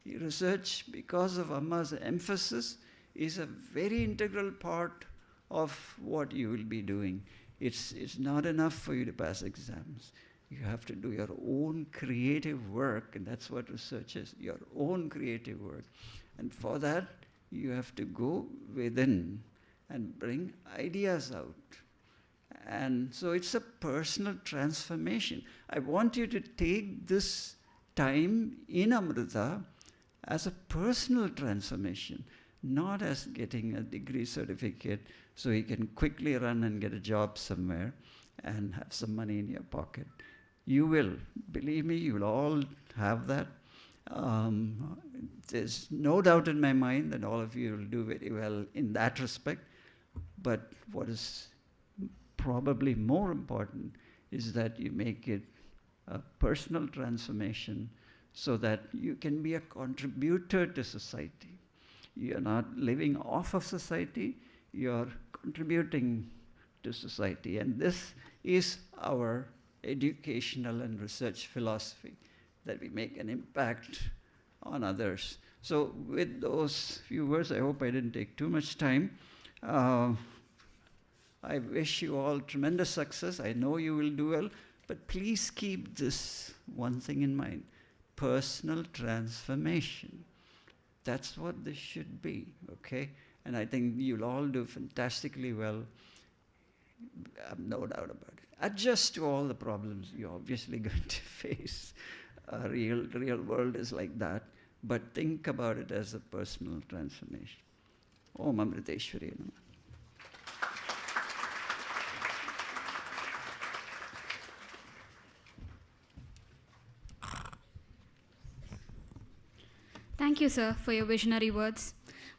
Research, because of Amma's emphasis, is a very integral part of what you will be doing. It's not enough for you to pass exams. You have to do your own creative work, and that's what research is, your own creative work. And for that, you have to go within and bring ideas out. And so it's a personal transformation. I want you to take this time in Amrita as a personal transformation, not as getting a degree certificate so you can quickly run and get a job somewhere and have some money in your pocket. You will, believe me, you will all have that. There's no doubt in my mind that all of you will do very well in that respect. But what is probably more important is that you make it a personal transformation so that you can be a contributor to society. You're not living off of society, you're contributing to society. And this is our educational and research philosophy, that we make an impact on others. So with those few words, I hope I didn't take too much time. I wish you all tremendous success. I know you will do well, but please keep this one thing in mind: personal transformation. That's what this should be, okay? And I think you'll all do fantastically well. I have no doubt about it. Adjust to all the problems you're obviously going to face. The real world is like that. But think about it as a personal transformation. Om Amriteshwari Namaha. Thank you, sir, for your visionary words.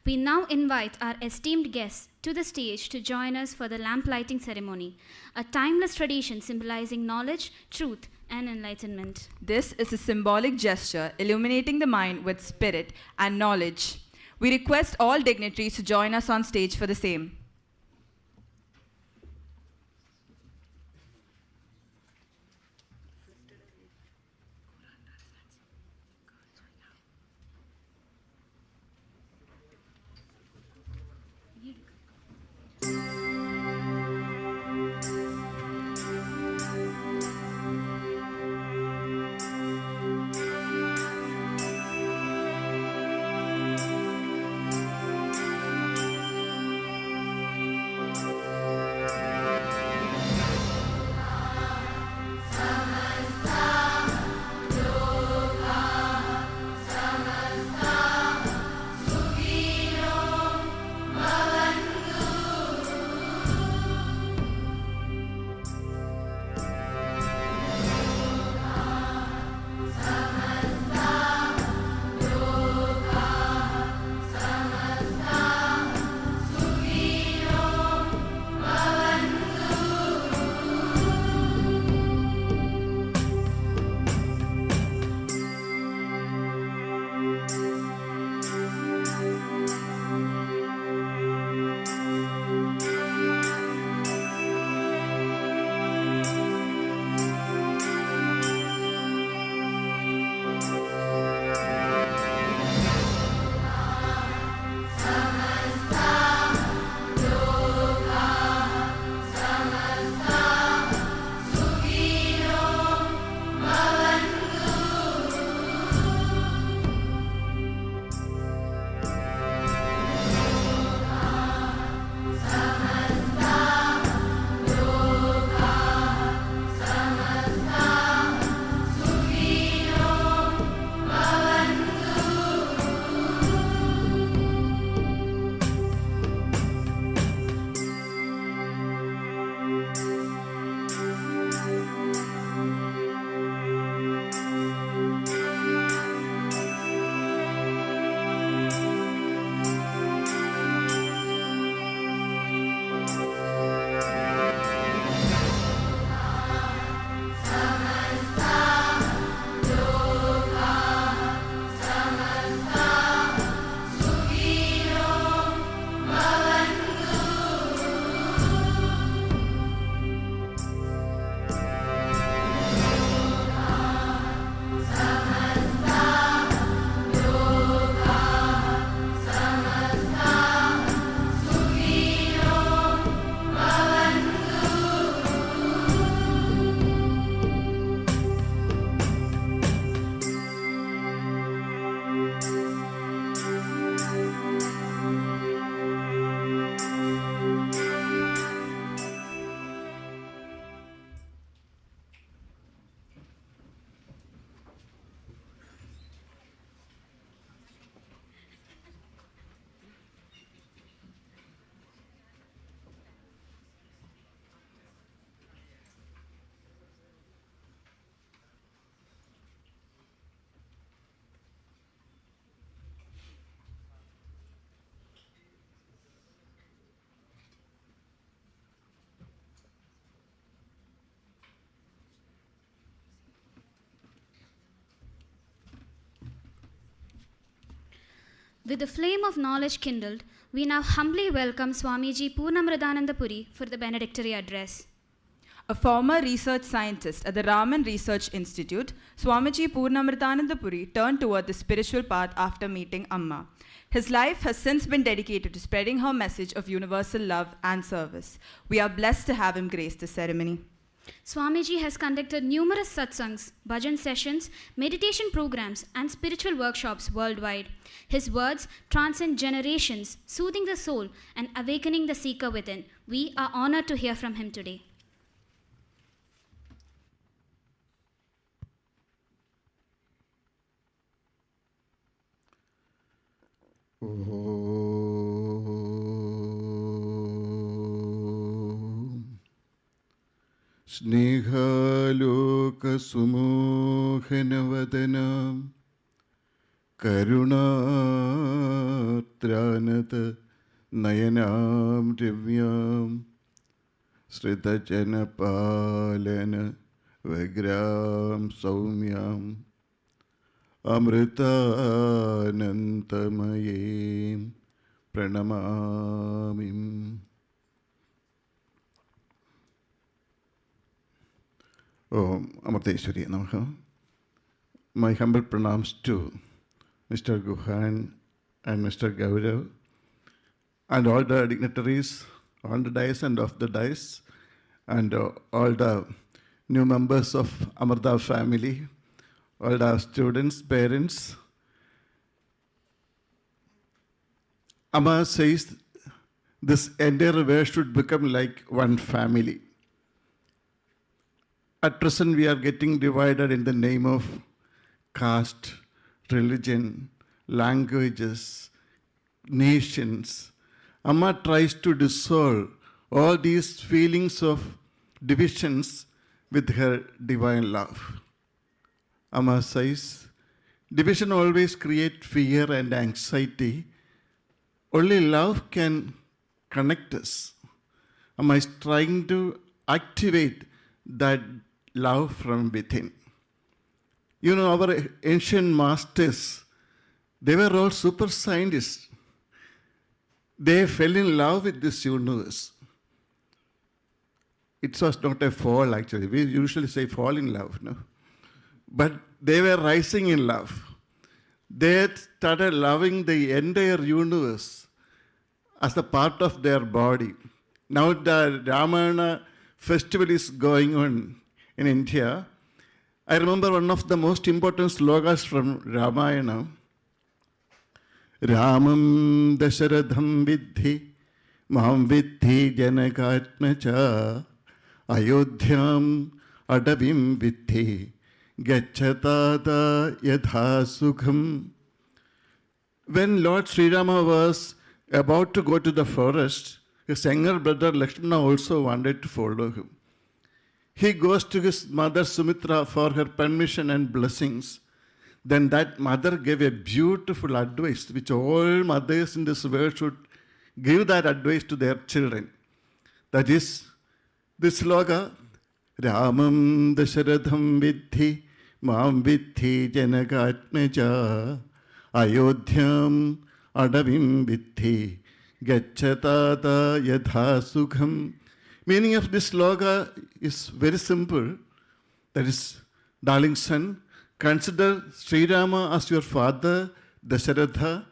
We now invite our esteemed guests to the stage to join us for the lamp lighting ceremony, a timeless tradition symbolizing knowledge, truth, and enlightenment. This is a symbolic gesture illuminating the mind with spirit and knowledge. We request all dignitaries to join us on stage for the same. With the flame of knowledge kindled, we now humbly welcome Swamiji Purnamritananda Puri for the benedictory address. A former research scientist at the Raman Research Institute, Swamiji Purnamritananda Puri turned toward the spiritual path after meeting Amma. His life has since been dedicated to spreading her message of universal love and service. We are blessed to have him grace this ceremony. Swamiji has conducted numerous satsangs, bhajan sessions, meditation programs, and spiritual workshops worldwide. His words transcend generations, soothing the soul and awakening the seeker within. We are honored to hear from him today. स्नेहालोकसुमोहनवदनां करुणात्रानत नयनां रम्यां श्रितजनपालन व्यग्रां सौम्यां अमृतानन्तमयीं प्रणमामि. Om Amrteshwari Namaha. My humble pranams to Mr. Guhan and Mr. Gaurav and all the dignitaries on the dais and off the dais and all the new members of Amrita family, all the students, parents. Amma says this entire world should become like one family. At present, we are getting divided in the name of caste, religion, languages, nations. Amma tries to dissolve all these feelings of divisions with her divine love. Amma says, division always creates fear and anxiety. Only love can connect us. Amma is trying to activate that love from within. You know, our ancient masters, they were all super scientists. They fell in love with this universe. It was not a fall, actually. We usually say fall in love, no? But they were rising in love. They started loving the entire universe as a part of their body. Now the Ramayana festival is going on in India. I remember one of the most important slogas from Ramayana. Ramam Dasharatham Vidhi Maham Vidhi Janakatmacha Ayodhyam Adavim Vidhi Gacchatada Yadha Sukham. When Lord Sri Rama was about to go to the forest, his younger brother Lakshmana also wanted to follow him. He goes to his mother Sumitra for her permission and blessings. Then that mother gave a beautiful advice, which all mothers in this world should give that advice to their children. That is this sloga, Ramam Dasharatham Vidhi Mam Vidhi Janakatmaja Ayodhyam Adavim Vidhi Gacchatada Yadha Sukham. Meaning of this sloga is very simple. That is, darling son, consider Sri Rama as your father, Dasharatha.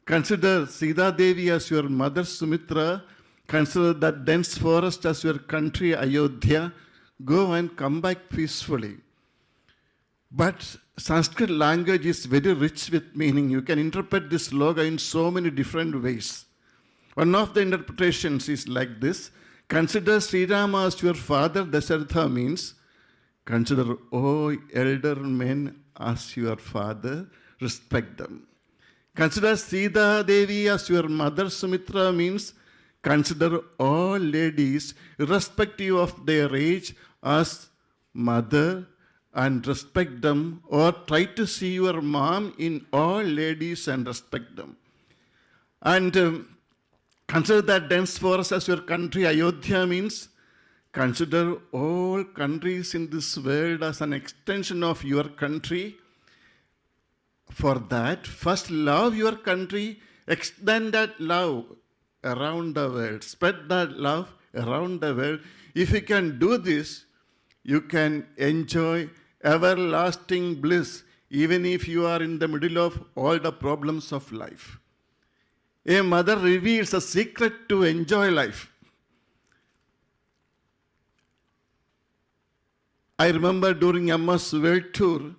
Consider Sita Devi as your mother, Sumitra. Consider that dense forest as your country, Ayodhya. Go and come back peacefully. But Sanskrit language is very rich with meaning. You can interpret this sloga in so many different ways. One of the interpretations is like this. Consider Sri Rama as your father, Dasharatha means, consider all elder men as your father, respect them. Consider Sita Devi as your mother, Sumitra means, consider all ladies, irrespective of their age, as mother and respect them, or try to see your mom in all ladies and respect them. And consider that dense forest as your country. Ayodhya means consider all countries in this world as an extension of your country. For that, first love your country, extend that love around the world, spread that love around the world. If you can do this, you can enjoy everlasting bliss, even if you are in the middle of all the problems of life. A mother reveals a secret to enjoy life. I remember during Amma's world tour,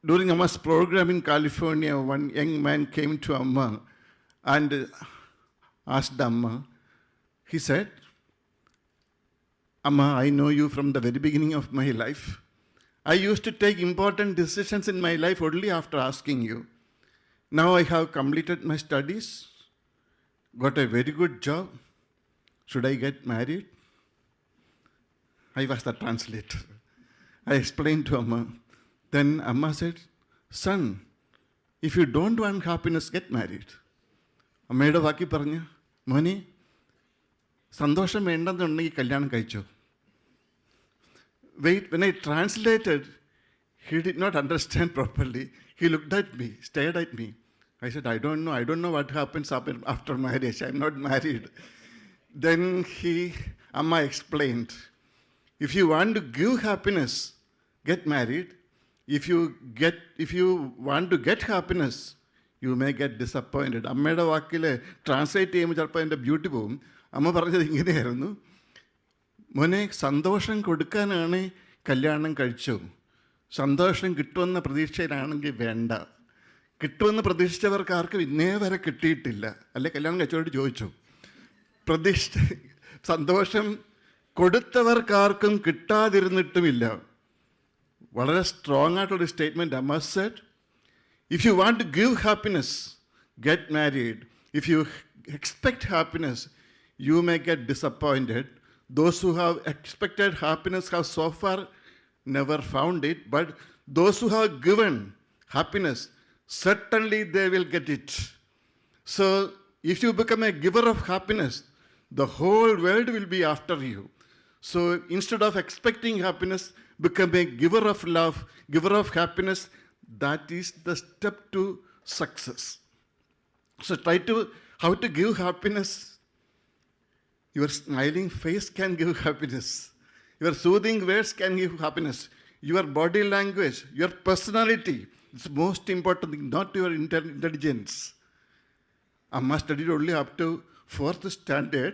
during Amma's program in California, one young man came to Amma and asked Amma, he said, Amma, I know you from the very beginning of my life. I used to take important decisions in my life only after asking you. Now I have completed my studies, got a very good job. Should I get married? I was the translator. I explained to Amma. Then Amma said, son, if you don't want happiness, get married. അമ്മയുടെ വാക്കി പറഞ്ഞു, മോനെ സന്തോഷം വേണ്ടെന്നുണ്ടെങ്കിൽ കല്യാണം കഴിച്ചോ. Wait, when I translated, he did not understand properly. He looked at me, stared at me. I said, I don't know what happens after marriage. I'm not married. Then Amma explained, if you want to give happiness, get married. If you want to get happiness, you may get disappointed. അമ്മയുടെ വാക്കിൽ translate ചെയ്യുമ്പോൾ ചിലപ്പോൾ എൻ്റെ beauty പോകും. അമ്മ പറഞ്ഞത് ഇങ്ങനെയായിരുന്നു, മോനെ സന്തോഷം കൊടുക്കാനാണ് കല്യാണം കഴിച്ചു, സന്തോഷം കിട്ടുമെന്ന പ്രതീക്ഷയിലാണെങ്കിൽ വേണ്ട. കിട്ടുമെന്ന് പ്രതീക്ഷിച്ചവർക്ക് ആർക്കും ഇന്നേ വരെ കിട്ടിയിട്ടില്ല. അല്ലെ കല്യാണം കഴിച്ചവരോട് ചോദിച്ചു. സന്തോഷം കൊടുത്തവർക്കാർക്കും കിട്ടാതിരുന്നിട്ടുമില്ല. വളരെ സ്ട്രോങ് ആയിട്ടുള്ളൊരു സ്റ്റേറ്റ്മെൻറ്റ് അമ്മ Z. If you want to give happiness, get married. If you expect happiness, you may get disappointed. Those who have expected happiness have so far never found it, but those who have given happiness, certainly they will get it. So, if you become a giver of happiness, the whole world will be after you. So, instead of expecting happiness, become a giver of love, giver of happiness. That is the step to success. So how to give happiness. Your smiling face can give happiness. Your soothing words can give happiness. Your body language, your personality, it's the most important thing, not your intelligence. Amma studied only up to 4th standard,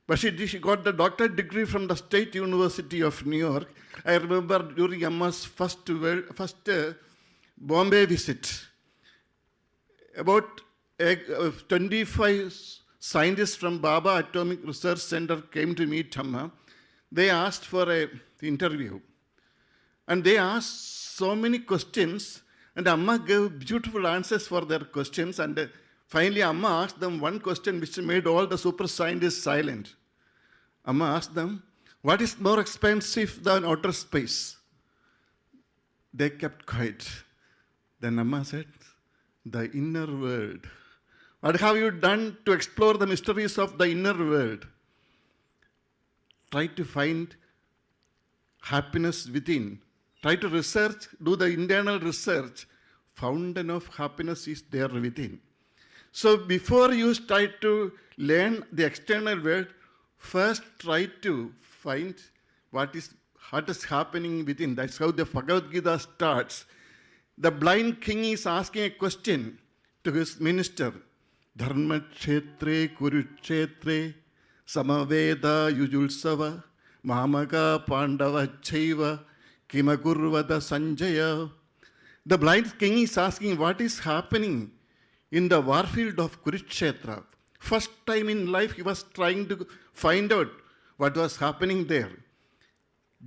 but she got the doctorate degree from the State University of New York. I remember during Amma's first Bombay visit, about 25 scientists from Baba Atomic Research Center came to meet Amma. They asked for an interview. And they asked so many questions, and Amma gave beautiful answers for their questions. And finally, Amma asked them one question which made all the super scientists silent. Amma asked them, what is more expensive than outer space? They kept quiet. Then Amma said, the inner world. What have you done to explore the mysteries of the inner world? Try to find happiness within. Try to research, do the internal research. Fountain of happiness is there within. So before you try to learn the external world, first try to find what is happening within. That's how the Bhagavad Gita starts. The blind king is asking a question to his minister. Dharma kshetre kurukshetre samaveda yujulsava mamaka pandava chaiva kimakurvada sanjaya. The blind king is asking what is happening in the warfield of Kurukshetra. First time in life he was trying to find out what was happening there.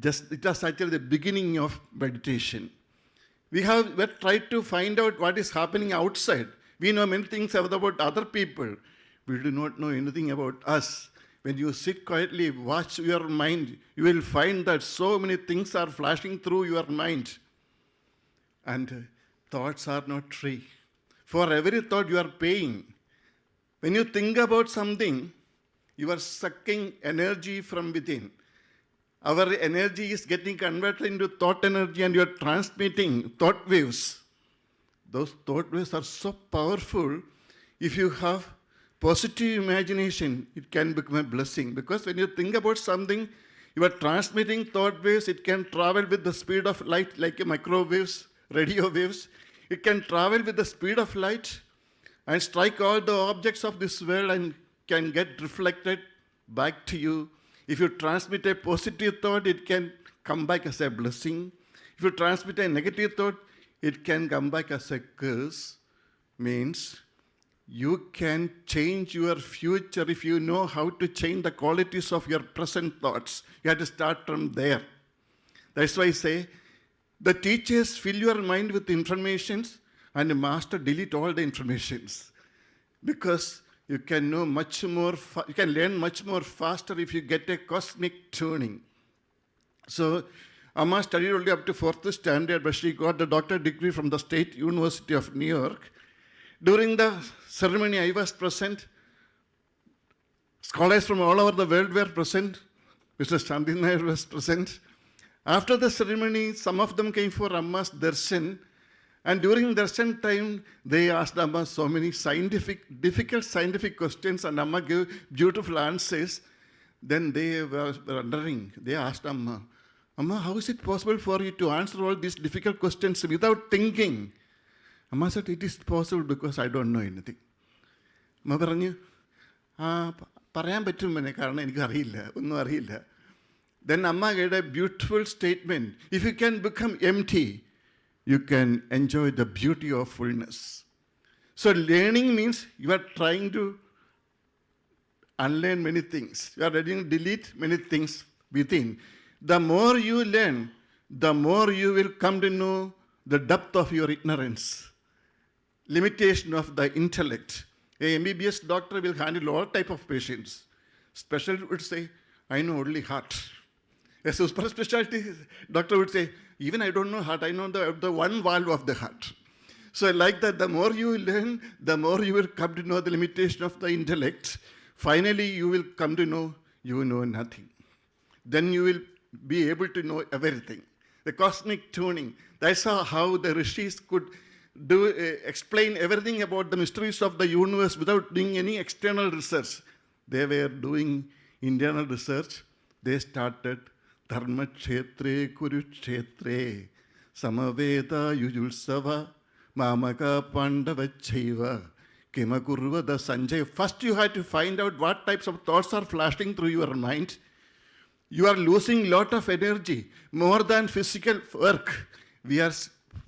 It was actually the beginning of meditation. We have tried to find out what is happening outside. We know many things about other people. We do not know anything about us. When you sit quietly, watch your mind, you will find that so many things are flashing through your mind. And thoughts are not free. For every thought you are paying. When you think about something, you are sucking energy from within. Our energy is getting converted into thought energy and you are transmitting thought waves. those thought waves are so powerful. If you have positive imagination, it can become a blessing. Because when you think about something, you are transmitting thought waves. It can travel with the speed of light, like a microwaves, radio waves. It can travel with the speed of light and strike all the objects of this world and can get reflected back to you. If you transmit a positive thought, it can come back as a blessing. If you transmit a negative thought, it can come back as a curse. Means you can change your future if you know how to change the qualities of your present thoughts. You have to start from there. That's why I say, the teachers fill your mind with informations and the master delete all the informations. Because you can know much more, you can learn much more faster if you get a cosmic tuning. So, Amma studied only up to 4th standard, but she got the doctorate degree from the State University of New York. During the ceremony, I was present. Scholars from all over the world were present. Mr. Shanti Nair was present. After the ceremony, some of them came for Amma's darshan. And during darshan time, they asked Amma so many difficult scientific questions, and Amma gave beautiful answers. Then they were wondering, they asked Amma, Amma, how is it possible for you to answer all these difficult questions without thinking? Amma said, it is possible because I don't know anything. Amma പറഞ്ഞു, പറയാൻ പറ്റും മോനെ, കാരണം എനിക്കറിയില്ല, ഒന്നും അറിയില്ല. Then Amma gave a beautiful statement. If you can become empty, you can enjoy the beauty of fullness. So learning means you are trying to unlearn many things. You are ready to delete many things within. The more you learn, the more you will come to know the depth of your ignorance, limitation of the intellect. A MBBS doctor will handle all type of patients. Specialist would say, I know only heart. A super specialty doctor would say, even I don't know heart, I know the one valve of the heart. So like that, the more you learn, the more you will come to know the limitation of the intellect. Finally, you will come to know you know nothing. Then you will be able to know everything. The cosmic tuning, that's how the rishis could explain everything about the mysteries of the universe without doing any external research. They were doing internal research. They started Dharma Kshetre Kurukshetre Samaveda Yujulsava Mamaka Pandava Chaiva Kimakurvada Sanjay. First you have to find out what types of thoughts are flashing through your mind. You are losing a lot of energy, more than physical work. We are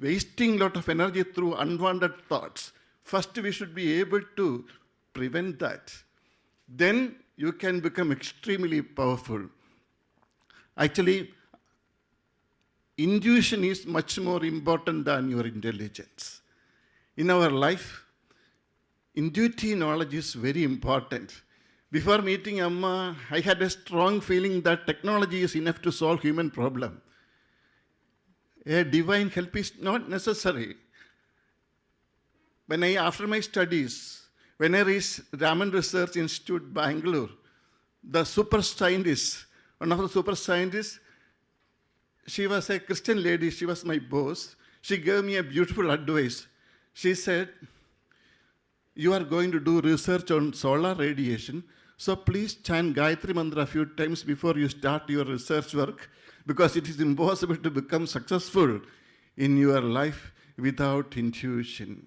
wasting a lot of energy through unwanted thoughts. First, we should be able to prevent that. Then you can become extremely powerful. Actually, intuition is much more important than your intelligence. In our life, intuitive knowledge is very important. Before meeting Amma, I had a strong feeling that technology is enough to solve human problem. A divine help is not necessary. After my studies, when I reached Raman Research Institute, Bangalore, the super scientist, one of the super scientists, she was a Christian lady, she was my boss. She gave me a beautiful advice. She said, you are going to do research on solar radiation, so please chant Gayatri Mantra a few times before you start your research work, because it is impossible to become successful in your life without intuition.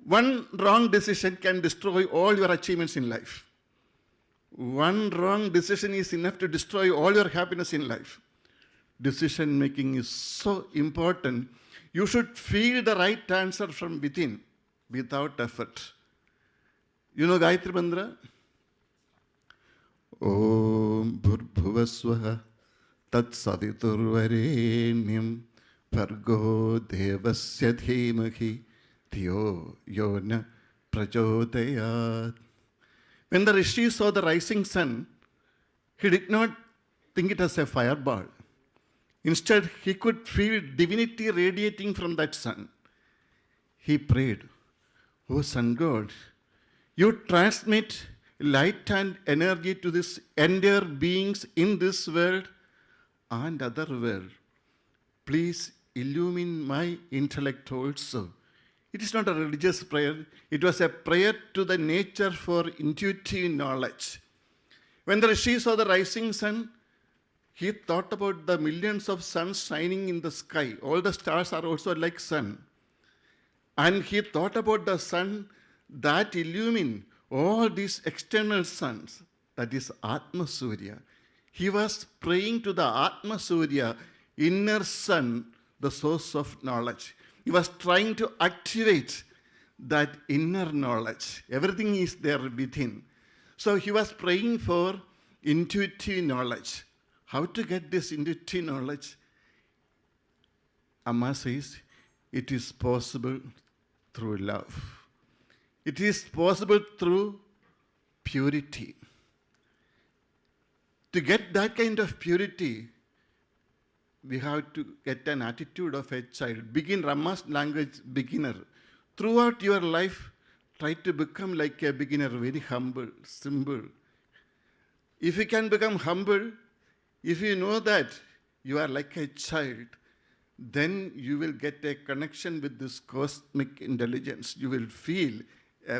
One wrong decision can destroy all your achievements in life. One wrong decision is enough to destroy all your happiness in life. Decision making is so important. You should feel the right answer from within, without effort. You know Gayatri Mantra? Om Bhurbhuvaswaha Tat Saviturvarenyam Bhargo Devasya Dhimahi Dhiyo Yona Prachodayat. When the Rishi saw the rising sun, he did not think it as a fireball. Instead, he could feel divinity radiating from that sun. He prayed, O sun god, you transmit light and energy to this entire beings in this world and other world. Please illumine my intellect also. It is not a religious prayer, it was a prayer to the nature for intuitive knowledge. When the Rishi saw the rising sun, he thought about the millions of suns shining in the sky. All the stars are also like sun. And he thought about the sun that illumine all these external suns, that is Atma Surya. He was praying to the Atma Surya, inner sun, the source of knowledge. He was trying to activate that inner knowledge. Everything is there within. So he was praying for intuitive knowledge. How to get this intuitive knowledge? Amma says, it is possible through love. It is possible through purity. To get that kind of purity, we have to get an attitude of a child. Begin Rama's language, beginner. Throughout your life, try to become like a beginner, very humble, simple. If you can become humble, if you know that you are like a child, then you will get a connection with this cosmic intelligence. You will feel,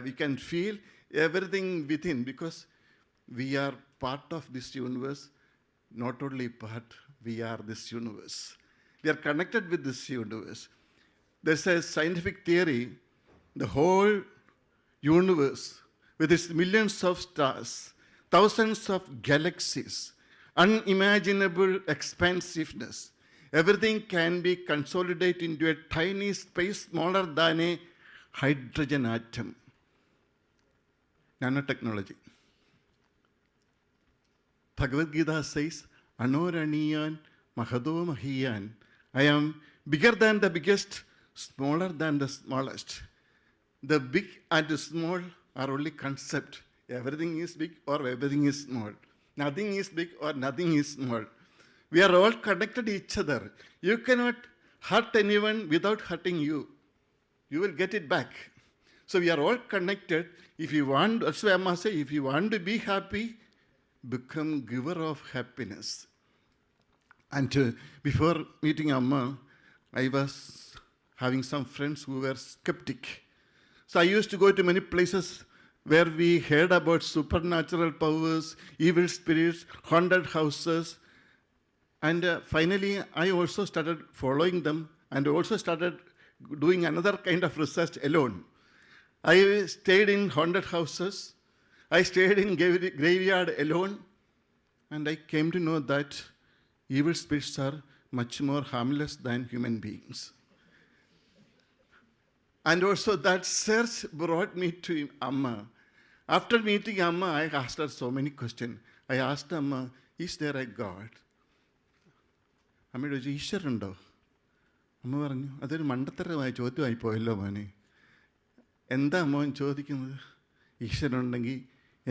we can feel everything within, because we are part of this universe, not only part, we are this universe. We are connected with this universe. There's a scientific theory, the whole universe, with its millions of stars, thousands of galaxies, unimaginable expansiveness, everything can be consolidated into a tiny space smaller than a hydrogen atom. Nanotechnology. Bhagavad Gita says, Anoraniyan Mahado Mahiyan. I am bigger than the biggest, smaller than the smallest. The big and the small are only concept. Everything is big or everything is small. Nothing is big or nothing is small. We are all connected to each other. You cannot hurt anyone without hurting you. You will get it back. So we are all connected. If you want, that's why I must say, if you want to be happy, become giver of happiness. And before meeting Amma, I was having some friends who were skeptic. So I used to go to many places where we heard about supernatural powers, evil spirits, haunted houses. And finally, I also started following them and also started doing another kind of research alone. I stayed in haunted houses. I stayed in graveyard alone. And I came to know that evil spirits are much more harmless than human beings. And also that search brought me to Amma. After meeting Amma, I asked her so many questions. I asked Amma, is there a God? അമ്മയോട് ചോദിച്ചു, ഈശ്വരനുണ്ടോ? അമ്മ പറഞ്ഞു, അതൊരു മണ്ടത്തരമായ ചോദ്യമായി പോയല്ലോ മോനെ. എന്താ മോൻ ചോദിക്കുന്നത്? ഈശ്വരനുണ്ടെങ്കിൽ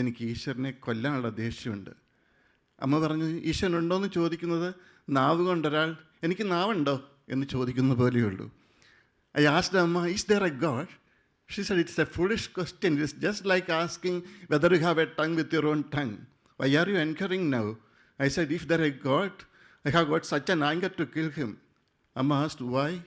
എനിക്ക് ഈശ്വരനെ കൊല്ലാനുള്ള ദേഷ്യമുണ്ട്. അമ്മ പറഞ്ഞു, ഈശ്വരനുണ്ടോയെന്ന് ചോദിക്കുന്നത് നാവ് കൊണ്ടൊരാൾ എനിക്ക് നാവുണ്ടോ എന്ന് ചോദിക്കുന്ന പോലെയുള്ളൂ. I asked Amma, is there a God? She said, it's a foolish question. It's just like asking whether you have a tongue with your own tongue. Why are you encouraging now? I said, if there is a God, I have got such an anger to kill him. Amma asked, why?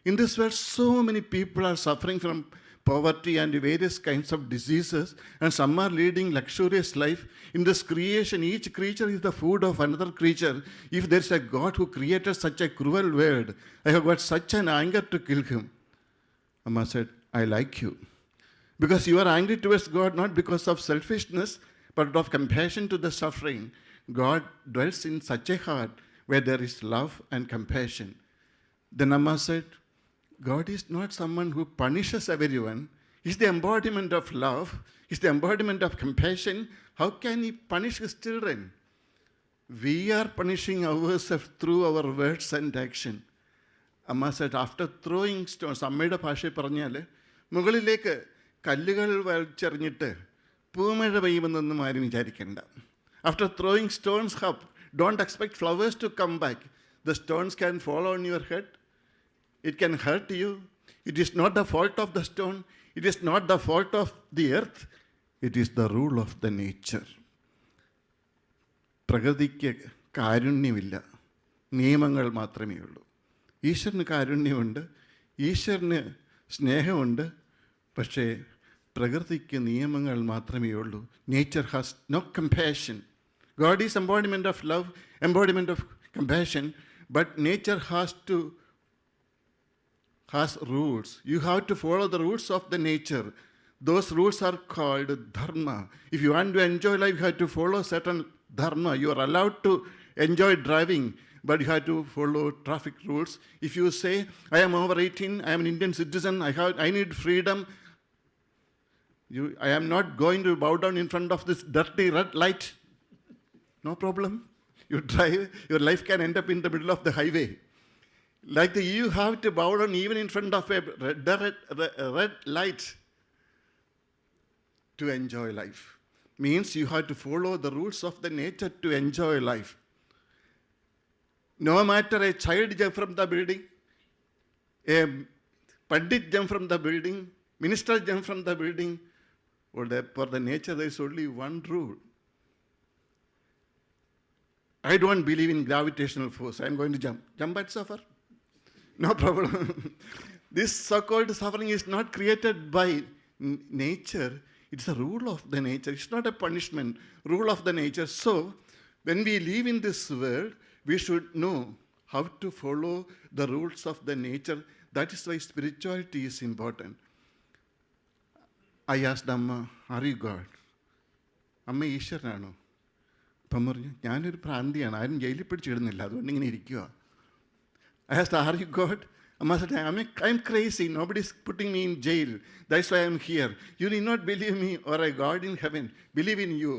In this world, so many people are suffering from poverty and various kinds of diseases, and some are leading luxurious life. In this creation, each creature is the food of another creature. If there is a God who created such a cruel world, I have got such an anger to kill him. Amma said, I like you. Because you are angry towards God not because of selfishness, but of compassion to the suffering. God dwells in such a heart where there is love and compassion. Then Amma said, God is not someone who punishes everyone. He's the embodiment of love. He's the embodiment of compassion. How can he punish his children? We are punishing ourselves through our words and action. Amma said, after throwing stones, അമ്മയുടെ ഭാഷയിൽ പറഞ്ഞാൽ മുകളിലേക്ക് കല്ലുകൾ വലിച്ചെറിഞ്ഞിട്ട് പൂമഴ പെയ്യുമെന്നൊന്നും ആരും വിചാരിക്കേണ്ട. After throwing stones up, don't expect flowers to come back. The stones can fall on your head. It can hurt you. It is not the fault of the stone. It is not the fault of the earth. It is the rule of the nature. പ്രകൃതിക്ക് കാരുണ്യമില്ല, നിയമങ്ങൾ മാത്രമേ ഉള്ളൂ. ഈശ്വരന് കാരുണ്യമുണ്ട്, ഈശ്വരന് സ്നേഹമുണ്ട്, പക്ഷേ പ്രകൃതിക്ക് നിയമങ്ങൾ മാത്രമേ ഉള്ളൂ. Nature has no compassion. God is embodiment of love, embodiment of compassion, but nature has rules. You have to follow the rules of the nature. Those rules are called dharma. If you want to enjoy life, you have to follow certain dharma. You are allowed to enjoy driving, but you have to follow traffic rules. If you say, I am over 18, I am an Indian citizen, I need freedom, I am not going to bow down in front of this dirty red light. No problem. You drive, your life can end up in the middle of the highway. You have to bow down even in front of a red light to enjoy life. Means you have to follow the rules of the nature to enjoy life. No matter a child jump from the building, a pandit jump from the building, minister jump from the building, for the nature there is only one rule. I don't believe in gravitational force. I am going to jump. Jump and suffer? No problem. This so-called suffering is not created by nature. It's a rule of the nature. It's not a punishment. Rule of the nature. So, when we live in this world, we should know how to follow the rules of the nature. That is why spirituality is important. I asked Amma, are you God? Amma ഈശ്വരനാണോ? അപ്പം പറഞ്ഞു, ഞാനൊരു ഭ്രാന്തിയാണ്, ആരും ജയിലിൽ പിടിച്ചിടുന്നില്ല, അതുകൊണ്ട് ഇങ്ങനെ ഇരിക്കുക. I asked, are you God? Amma said, I'm crazy, nobody's putting me in jail, that's why I'm here. You need not believe me or a God in heaven, believe in you.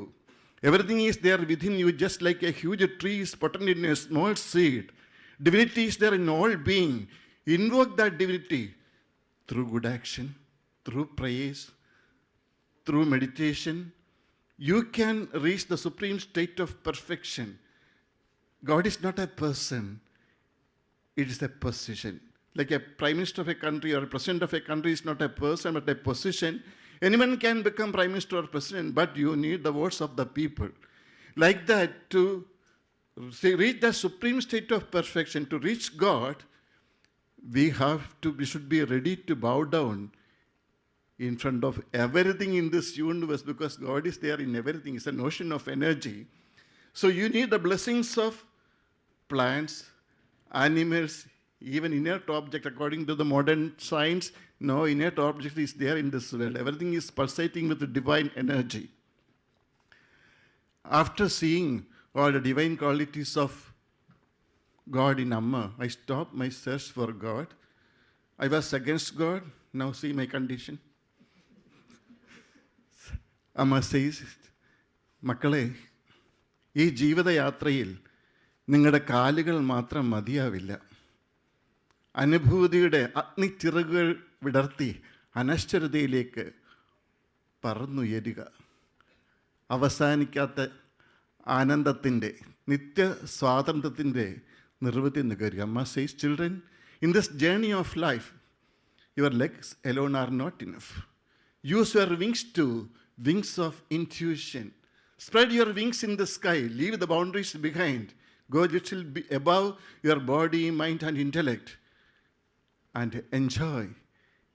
Everything is there within you, just like a huge tree is potent in a small seed. Divinity is there in all being. Invoke that divinity through good action, through praise, through meditation. You can reach the supreme state of perfection. God is not a person, it is a position. Like a prime minister of a country or a president of a country is not a person but a position. Anyone can become prime minister or president, but you need the votes of the people. Like that, to reach the supreme state of perfection, to reach God, we should be ready to bow down in front of everything in this universe, because God is there in everything. It's a notion of energy. So you need the blessings of plants, animals, even inert object. According to the modern science, no inert object is there in this world. Everything is pulsating with the divine energy. After seeing all the divine qualities of God in Amma, I stopped my search for God. I was against God. Now see my condition. Amma says, മക്കളെ, ഈ ജീവിതയാത്രയിൽ നിങ്ങളുടെ കാലുകൾ മാത്രം മതിയാവില്ല. അനുഭൂതിയുടെ അഗ്നിച്ചിറകുകൾ വിടർത്തി അനശ്വരതയിലേക്ക് പറന്നുയരുക. അവസാനിക്കാത്ത ആനന്ദത്തിൻ്റെ, നിത്യ സ്വാതന്ത്ര്യത്തിൻ്റെ നിർവൃത്തി നുകരുക. Amma says, children, in this journey of life, your legs alone are not enough. Use your wings too. Wings of intuition. Spread your wings in the sky. Leave the boundaries behind. Go little above your body, mind, and intellect. And enjoy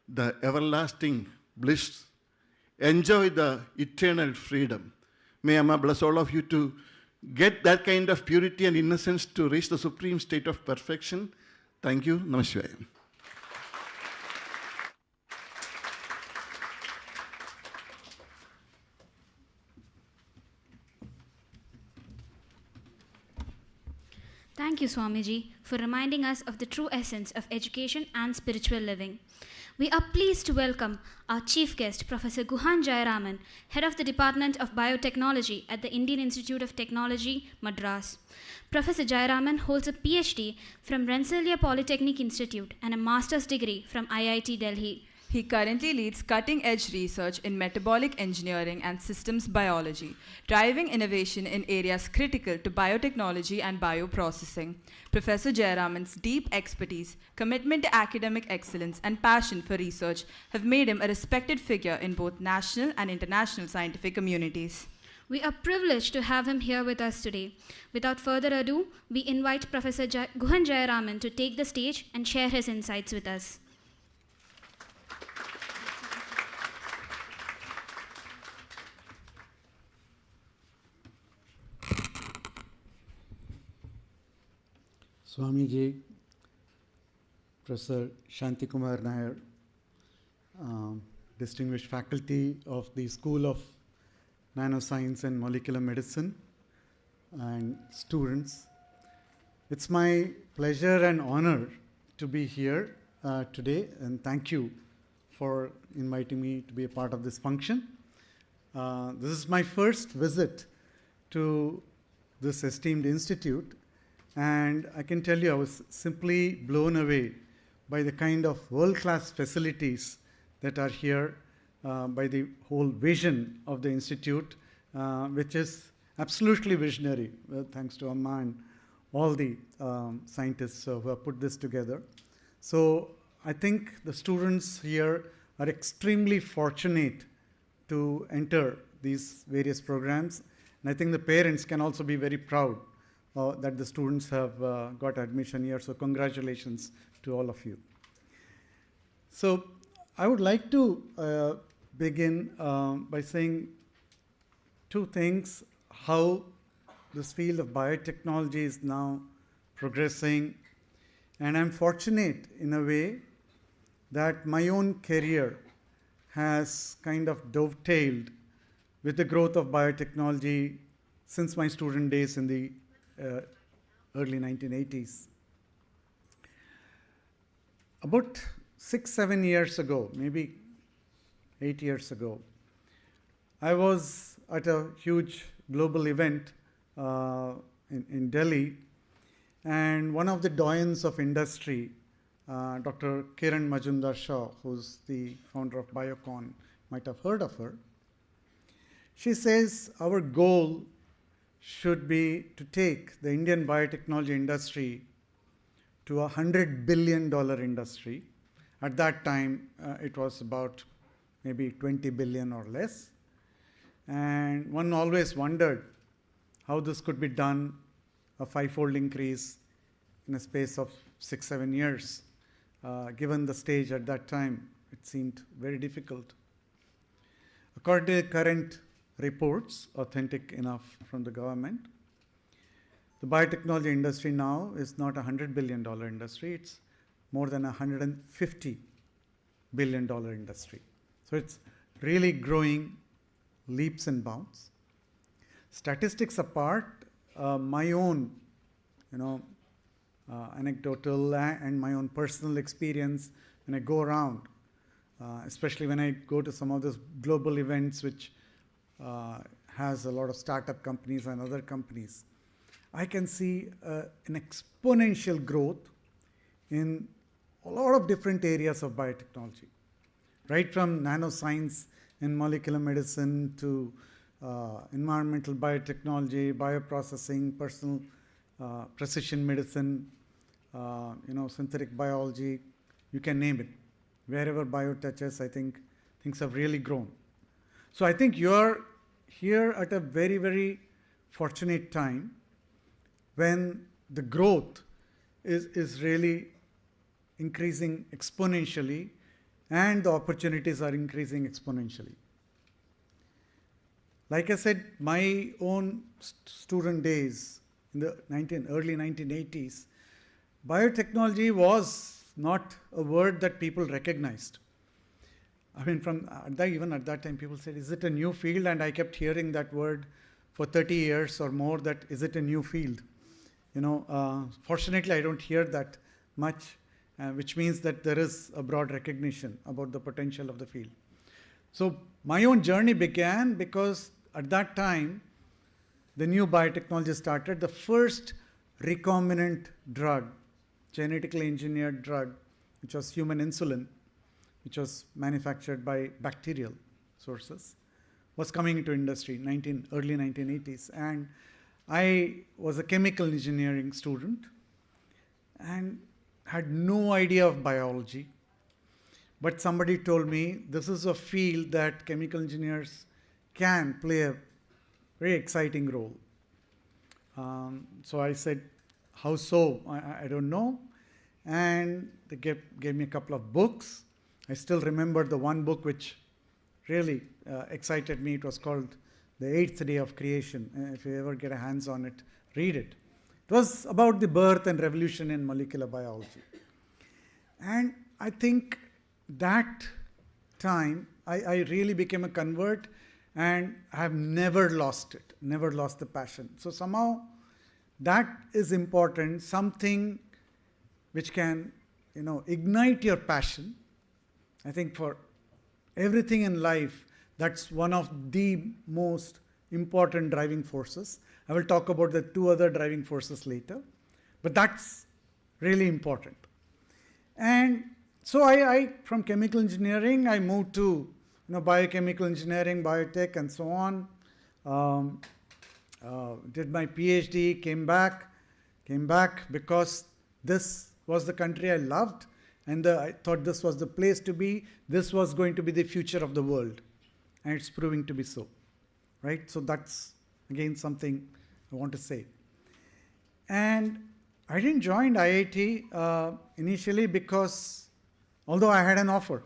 the everlasting bliss. Enjoy the eternal freedom. May Amma bless all of you to get that kind of purity and innocence to reach the supreme state of perfection. Thank you. Namaskar. Thank you, Swamiji, for reminding us of the true essence of education and spiritual living. We are pleased to welcome our chief guest, Professor Guhan Jayaraman, head of the Department of Biotechnology at the Indian Institute of Technology, Madras. Professor Jayaraman holds a PhD from Rensselaer Polytechnic Institute and a master's degree from IIT Delhi. He currently leads cutting-edge research in metabolic engineering and systems biology, driving innovation in areas critical to biotechnology and bioprocessing. Professor Jayaraman's deep expertise, commitment to academic excellence, and passion for research have made him a respected figure in both national and international scientific communities. We are privileged to have him here with us today. Without further ado, we invite Professor Guhan Jayaraman to take the stage and share his insights with us. Swamiji, Professor Shanti Kumar Nair, distinguished faculty of the School of Nanoscience and Molecular Medicine, and students. It's my pleasure and honor to be here today, and thank you for inviting me to be a part of this function. This is my first visit to this esteemed institute, and I can tell you I was simply blown away by the kind of world-class facilities that are here, by the whole vision of the institute, which is absolutely visionary, thanks to Amma and all the scientists who have put this together. So I think the students here are extremely fortunate to enter these various programs, and I think the parents can also be very proud that the students have got admission here, so congratulations to all of you. So I would like to begin by saying two things: how this field of biotechnology is now progressing, and I'm fortunate in a way that my own career has kind of dovetailed with the growth of biotechnology since my student days in the early 1980s. About 6-7 years ago, maybe 8 years ago, I was at a huge global event in Delhi, and one of the doyens of industry, Dr. Kiran Majumdar-Shaw, who's the founder of Biocon, might have heard of her. She says our goal should be to take the Indian biotechnology industry to a $100 billion industry. At that time, it was about maybe 20 billion or less. And one always wondered how this could be done, a five-fold increase in a space of 6-7 years. Given the stage at that time, it seemed very difficult. According to current reports, authentic enough from the government, the biotechnology industry now is not a $100 billion industry, it's more than a $150 billion industry. So it's really growing leaps and bounds. Statistics apart, my own, anecdotal and my own personal experience when I go around, especially when I go to some of those global events which has a lot of startup companies and other companies, I can see an exponential growth in a lot of different areas of biotechnology, right from nanoscience and molecular medicine to environmental biotechnology, bioprocessing, personal precision medicine, synthetic biology, you can name it. Wherever bio touches, I think things have really grown. So I think you're here at a very, very fortunate time when the growth is really increasing exponentially and the opportunities are increasing exponentially. Like I said, my own student days in the early 1980s, biotechnology was not a word that people recognized. I mean, even at that time, people said, is it a new field? And I kept hearing that word for 30 years or more, that is it a new field? Fortunately, I don't hear that much, which means that there is a broad recognition about the potential of the field. So my own journey began because at that time, the new biotechnology started. The first recombinant drug, genetically engineered drug, which was human insulin, which was manufactured by bacterial sources, was coming into industry early 1980s. And I was a chemical engineering student and had no idea of biology. But somebody told me this is a field that chemical engineers can play a very exciting role. So I said, how so? I don't know. And they gave me a couple of books. I still remember the one book which really excited me. It was called The Eighth Day of Creation. If you ever get a hands on it, read it. It was about the birth and revolution in molecular biology. And I think that time I really became a convert, and I have never lost it, never lost the passion. So somehow that is important, something which can, ignite your passion. I think for everything in life, that's one of the most important driving forces. I will talk about the two other driving forces later, but that's really important. And so I from chemical engineering, I moved to biochemical engineering, biotech, and so on. Did my PhD, came back because this was the country I loved, and I thought this was the place to be. This was going to be the future of the world, and it's proving to be so, right? So that's, again, something I want to say. And I didn't join IIT initially because, although I had an offer,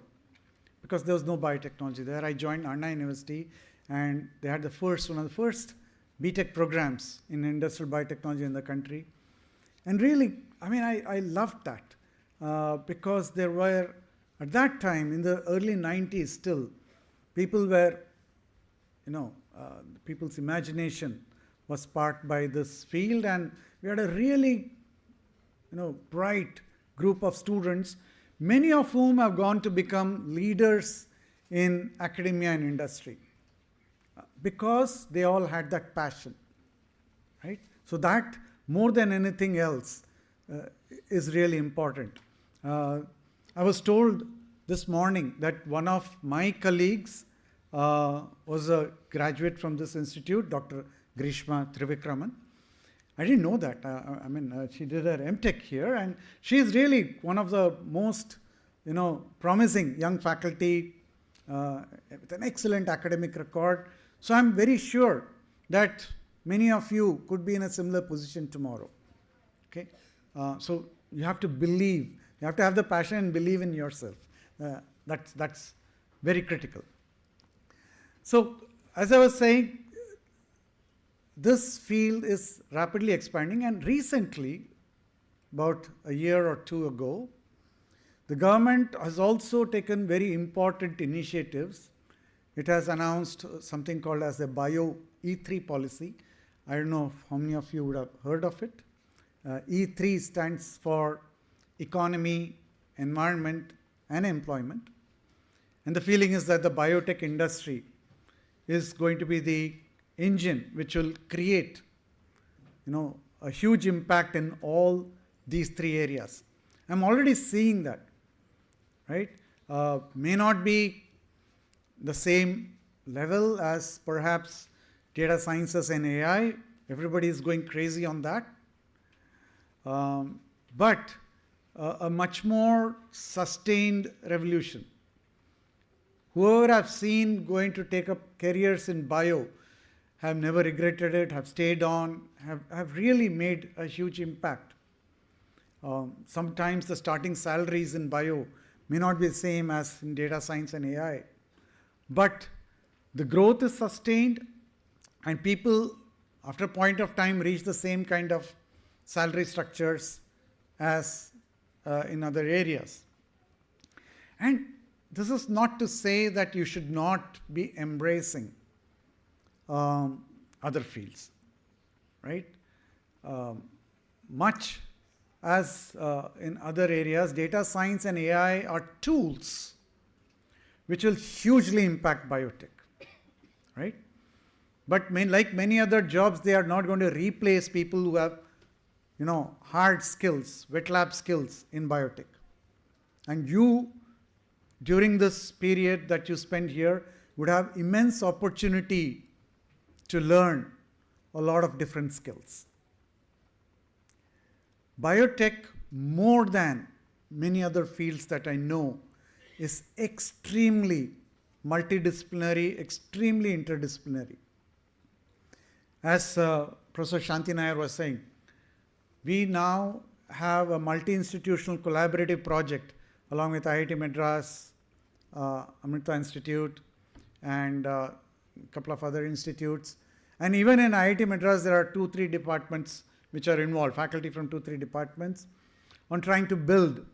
because there was no biotechnology there, I joined Anna University, and they had one of the first BTech programs in industrial biotechnology in the country. And really, I loved that because there were, at that time, in the early 90s still, people were, people's imagination was sparked by this field, and we had a really, bright group of students, many of whom have gone to become leaders in academia and industry because they all had that passion, right? So that, more than anything else, is really important. I was told this morning that one of my colleagues was a graduate from this institute, Dr. Grishma Trivikraman. I didn't know that. She did her MTech here, and she is really one of the most, promising young faculty with an excellent academic record. So I'm very sure that many of you could be in a similar position tomorrow. Okay, so you have to believe. You have to have the passion and believe in yourself. That's very critical. So, as I was saying, this field is rapidly expanding, and recently, about a year or two ago, the government has also taken very important initiatives. It has announced something called as a Bio E3 policy. I don't know how many of you would have heard of it. E3 stands for economy, environment, and employment. And the feeling is that the biotech industry is going to be the engine which will create, a huge impact in all these three areas. I'm already seeing that, right? May not be the same level as perhaps data sciences and AI. Everybody is going crazy on that. But a much more sustained revolution. Whoever I've seen going to take up careers in bio have never regretted it, have stayed on, have really made a huge impact. Sometimes the starting salaries in bio may not be the same as in data science and AI, but the growth is sustained, and people, after a point of time, reach the same kind of salary structures as in other areas. And this is not to say that you should not be embracing other fields, right? Much as in other areas, data science and AI are tools which will hugely impact biotech, right? But like many other jobs, they are not going to replace people who have, hard skills, wet lab skills in biotech. And you, during this period that you spend here, would have immense opportunity to learn a lot of different skills. Biotech, more than many other fields that I know, is extremely multidisciplinary, extremely interdisciplinary. As Professor Shanti Nair was saying, we now have a multi-institutional collaborative project along with IIT Madras, Amrita Institute, and a couple of other institutes. And even in IIT Madras, there are 2-3 departments which are involved, faculty from 2-3 departments, on trying to build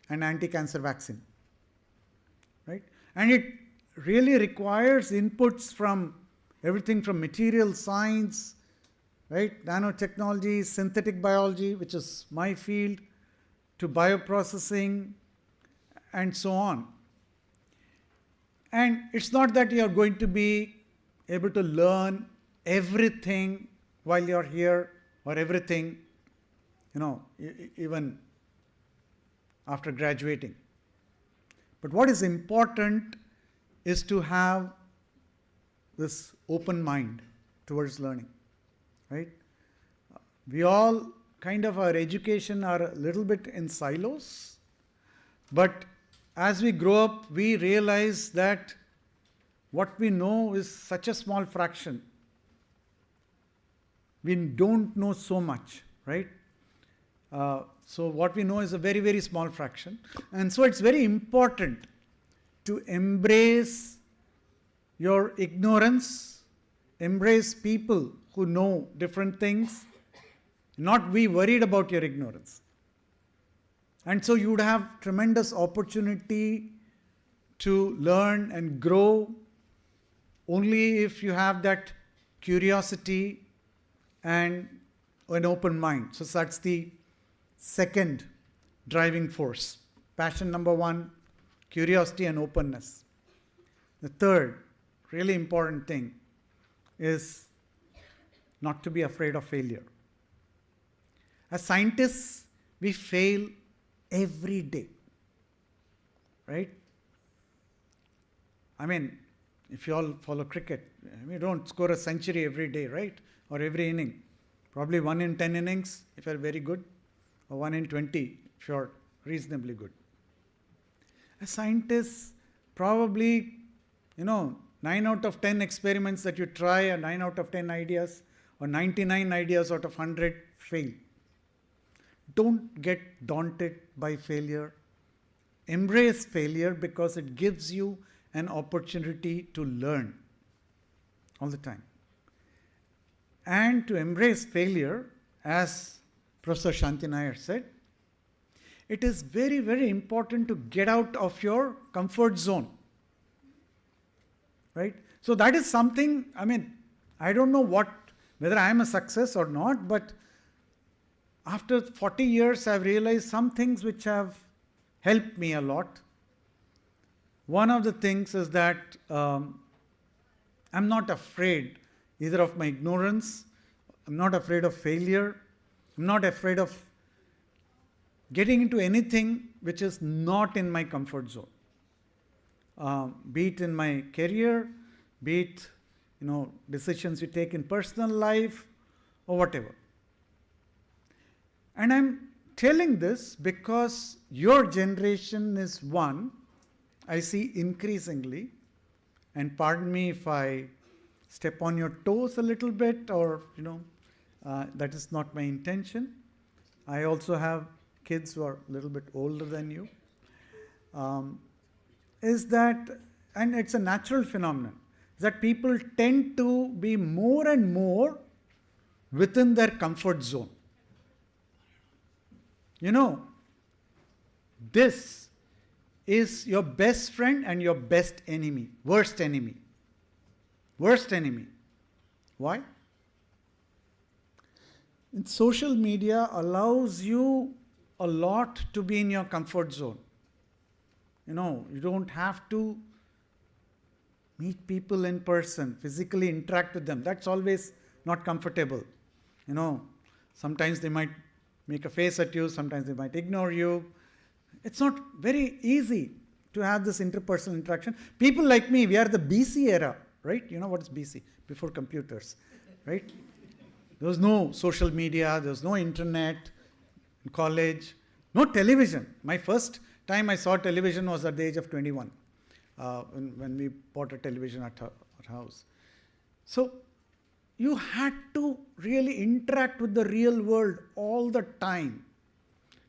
an anti-cancer vaccine. Right? And it really requires inputs from everything from material science, right, nanotechnology, synthetic biology, which is my field, to bioprocessing, and so on. And it's not that you're going to be able to learn everything while you're here, or everything, even after graduating. But what is important is to have this open mind towards learning, right? We all kind of, our education are a little bit in silos, but as we grow up, we realize that what we know is such a small fraction. We don't know so much, right? So what we know is a very, very small fraction. And so it's very important to embrace your ignorance, embrace people who know different things, not be worried about your ignorance. And so you would have tremendous opportunity to learn and grow only if you have that curiosity and an open mind. So that's the second driving force. Passion number 1, curiosity and openness. The third really important thing is not to be afraid of failure. As scientists, we fail every day, right? I mean, if you all follow cricket, we don't score a century every day, right? Or every inning. Probably 1 in 10 innings if you're very good, or 1 in 20 if you're reasonably good. As scientists, probably, 9 out of 10 experiments that you try, or 9 out of 10 ideas, or 99 ideas out of 100 fail. Don't get daunted by failure. Embrace failure because it gives you an opportunity to learn all the time. And to embrace failure, as Professor Shanti Nair said, it is very, very important to get out of your comfort zone. Right? So that is something, I don't know whether I am a success or not, but after 40 years, I've realized some things which have helped me a lot. One of the things is that I'm not afraid either of my ignorance, I'm not afraid of failure, I'm not afraid of getting into anything which is not in my comfort zone. Be it in my career, be it decisions you take in personal life, or whatever. And I'm telling this because your generation is one I see increasingly, and pardon me if I step on your toes a little bit, or that is not my intention. I also have kids who are a little bit older than you. Is that, and it's a natural phenomenon, that people tend to be more and more within their comfort zone. This is your best friend and your best enemy, worst enemy. Worst enemy. Why? And social media allows you a lot to be in your comfort zone. You don't have to meet people in person, physically interact with them. That's always not comfortable. Sometimes they might make a face at you, sometimes they might ignore you. It's not very easy to have this interpersonal interaction. People like me, we are the BC era, right? You know what is BC? Before computers, right? There was no social media, there was no internet in college, no television. My first time I saw television was at the age of 21, when we bought a television at our house. So, you had to really interact with the real world all the time.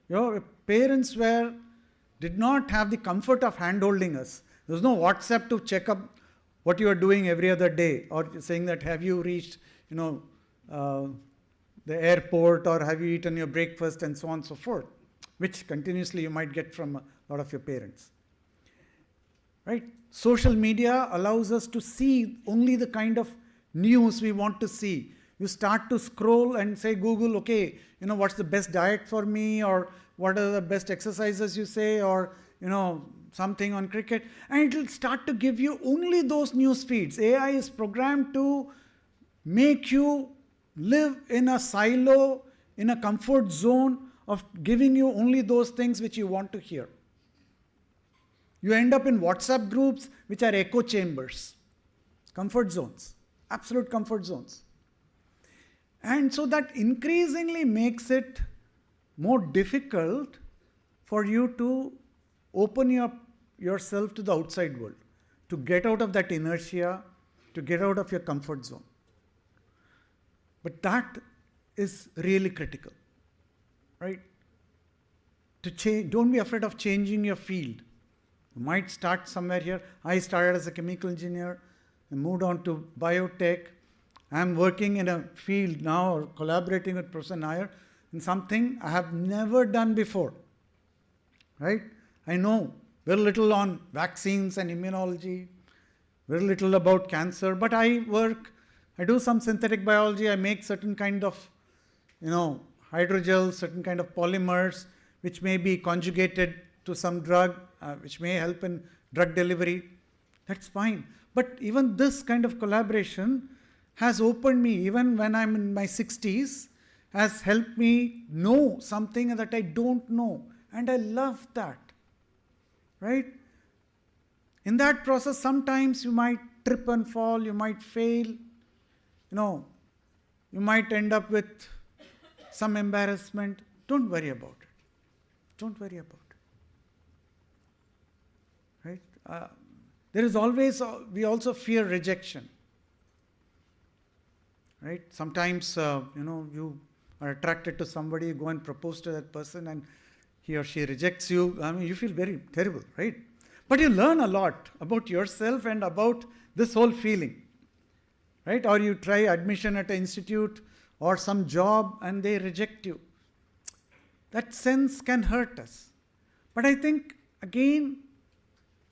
Your parents did not have the comfort of hand-holding us. There was no WhatsApp to check up what you are doing every other day, or saying that have you reached, the airport, or have you eaten your breakfast, and so on and so forth, which continuously you might get from a lot of your parents. Right? Social media allows us to see only the kind of news we want to see. You start to scroll and say, Google, okay, what's the best diet for me, or what are the best exercises you say, or, something on cricket, and it will start to give you only those news feeds. AI is programmed to make you live in a silo, in a comfort zone of giving you only those things which you want to hear. You end up in WhatsApp groups which are echo chambers, comfort zones, absolute comfort zones. And so that increasingly makes it more difficult for you to open yourself to the outside world, to get out of that inertia, to get out of your comfort zone. But that is really critical, right? To change, don't be afraid of changing your field. You might start somewhere here. I started as a chemical engineer and moved on to biotech. I'm working in a field now, or collaborating with Professor Nair in something I have never done before, right? I know very little on vaccines and immunology, very little about cancer, but I do some synthetic biology. I make certain kind of, hydrogels, certain kind of polymers, which may be conjugated to some drug, which may help in drug delivery. That's fine. But even this kind of collaboration has opened me, even when I'm in my 60s, has helped me know something that I don't know. And I love that. Right? In that process, sometimes you might trip and fall, you might fail, you might end up with some embarrassment. Don't worry about it. Don't worry about it. Right? There is always, we also fear rejection. Right? Sometimes, you are attracted to somebody, you go and propose to that person, and he or she rejects you. You feel very terrible, right? But you learn a lot about yourself and about this whole feeling, right? Or you try admission at an institute or some job and they reject you. That sense can hurt us. But I think, again,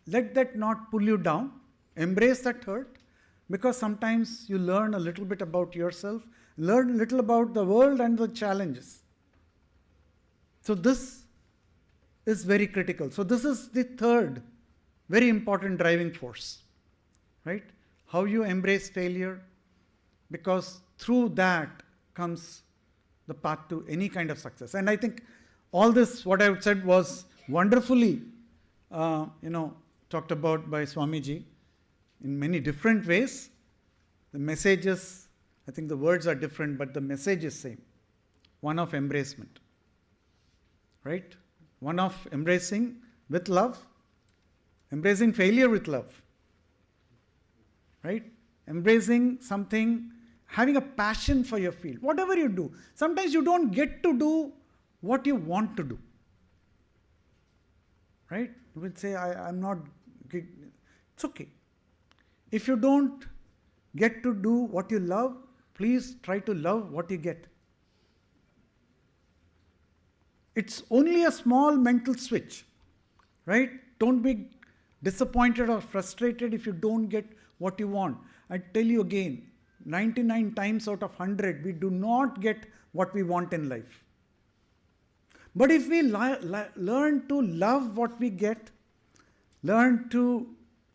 let that not pull you down. Embrace that hurt, because sometimes you learn a little bit about yourself, learn a little about the world and the challenges. So this is very critical. So this is the third very important driving force, right? How you embrace failure, because through that comes the path to any kind of success. And I think all this, what I said, was wonderfully, talked about by Swamiji in many different ways. The messages, I think the words are different, but the message is same. One of embracement, right? One of embracing with love, embracing failure with love, right? Embracing something, having a passion for your field. Whatever you do, sometimes you don't get to do what you want to do, right? You will say, I'm not, it's okay. If you don't get to do what you love, please try to love what you get. It's only a small mental switch, right? Don't be disappointed or frustrated if you don't get what you want. I tell you again, 99 times out of 100, we do not get what we want in life. But if we learn to love what we get, learn to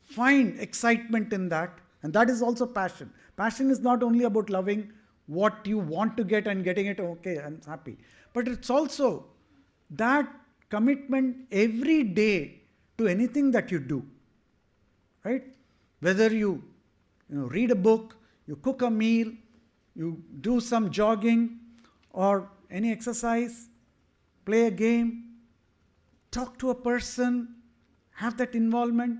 find excitement in that, and that is also passion. Passion is not only about loving what you want to get and getting it, okay, I'm happy. But it's also that commitment every day to anything that you do, right? Whether you read a book, you cook a meal, you do some jogging or any exercise, play a game, talk to a person, have that involvement,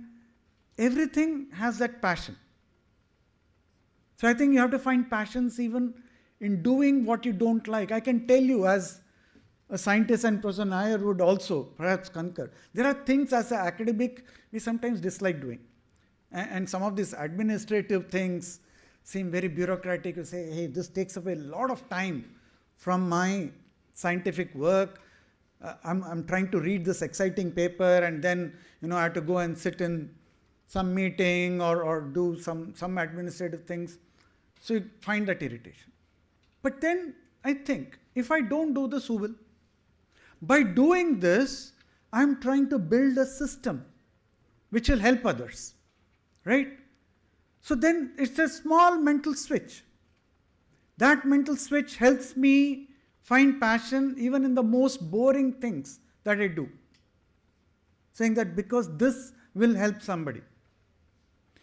everything has that passion. So I think you have to find passions even in doing what you don't like. I can tell you, as a scientist, and Professor Nair would also perhaps concur, there are things as an academic we sometimes dislike doing. And some of these administrative things seem very bureaucratic. You say, hey, this takes away a lot of time from my scientific work. I'm trying to read this exciting paper, and then I have to go and sit in some meeting or do some administrative things. So you find that irritation. But then I think, if I don't do this, who will? By doing this, I'm trying to build a system which will help others, right? So then it's a small mental switch. That mental switch helps me find passion even in the most boring things that I do. Saying that because this will help somebody.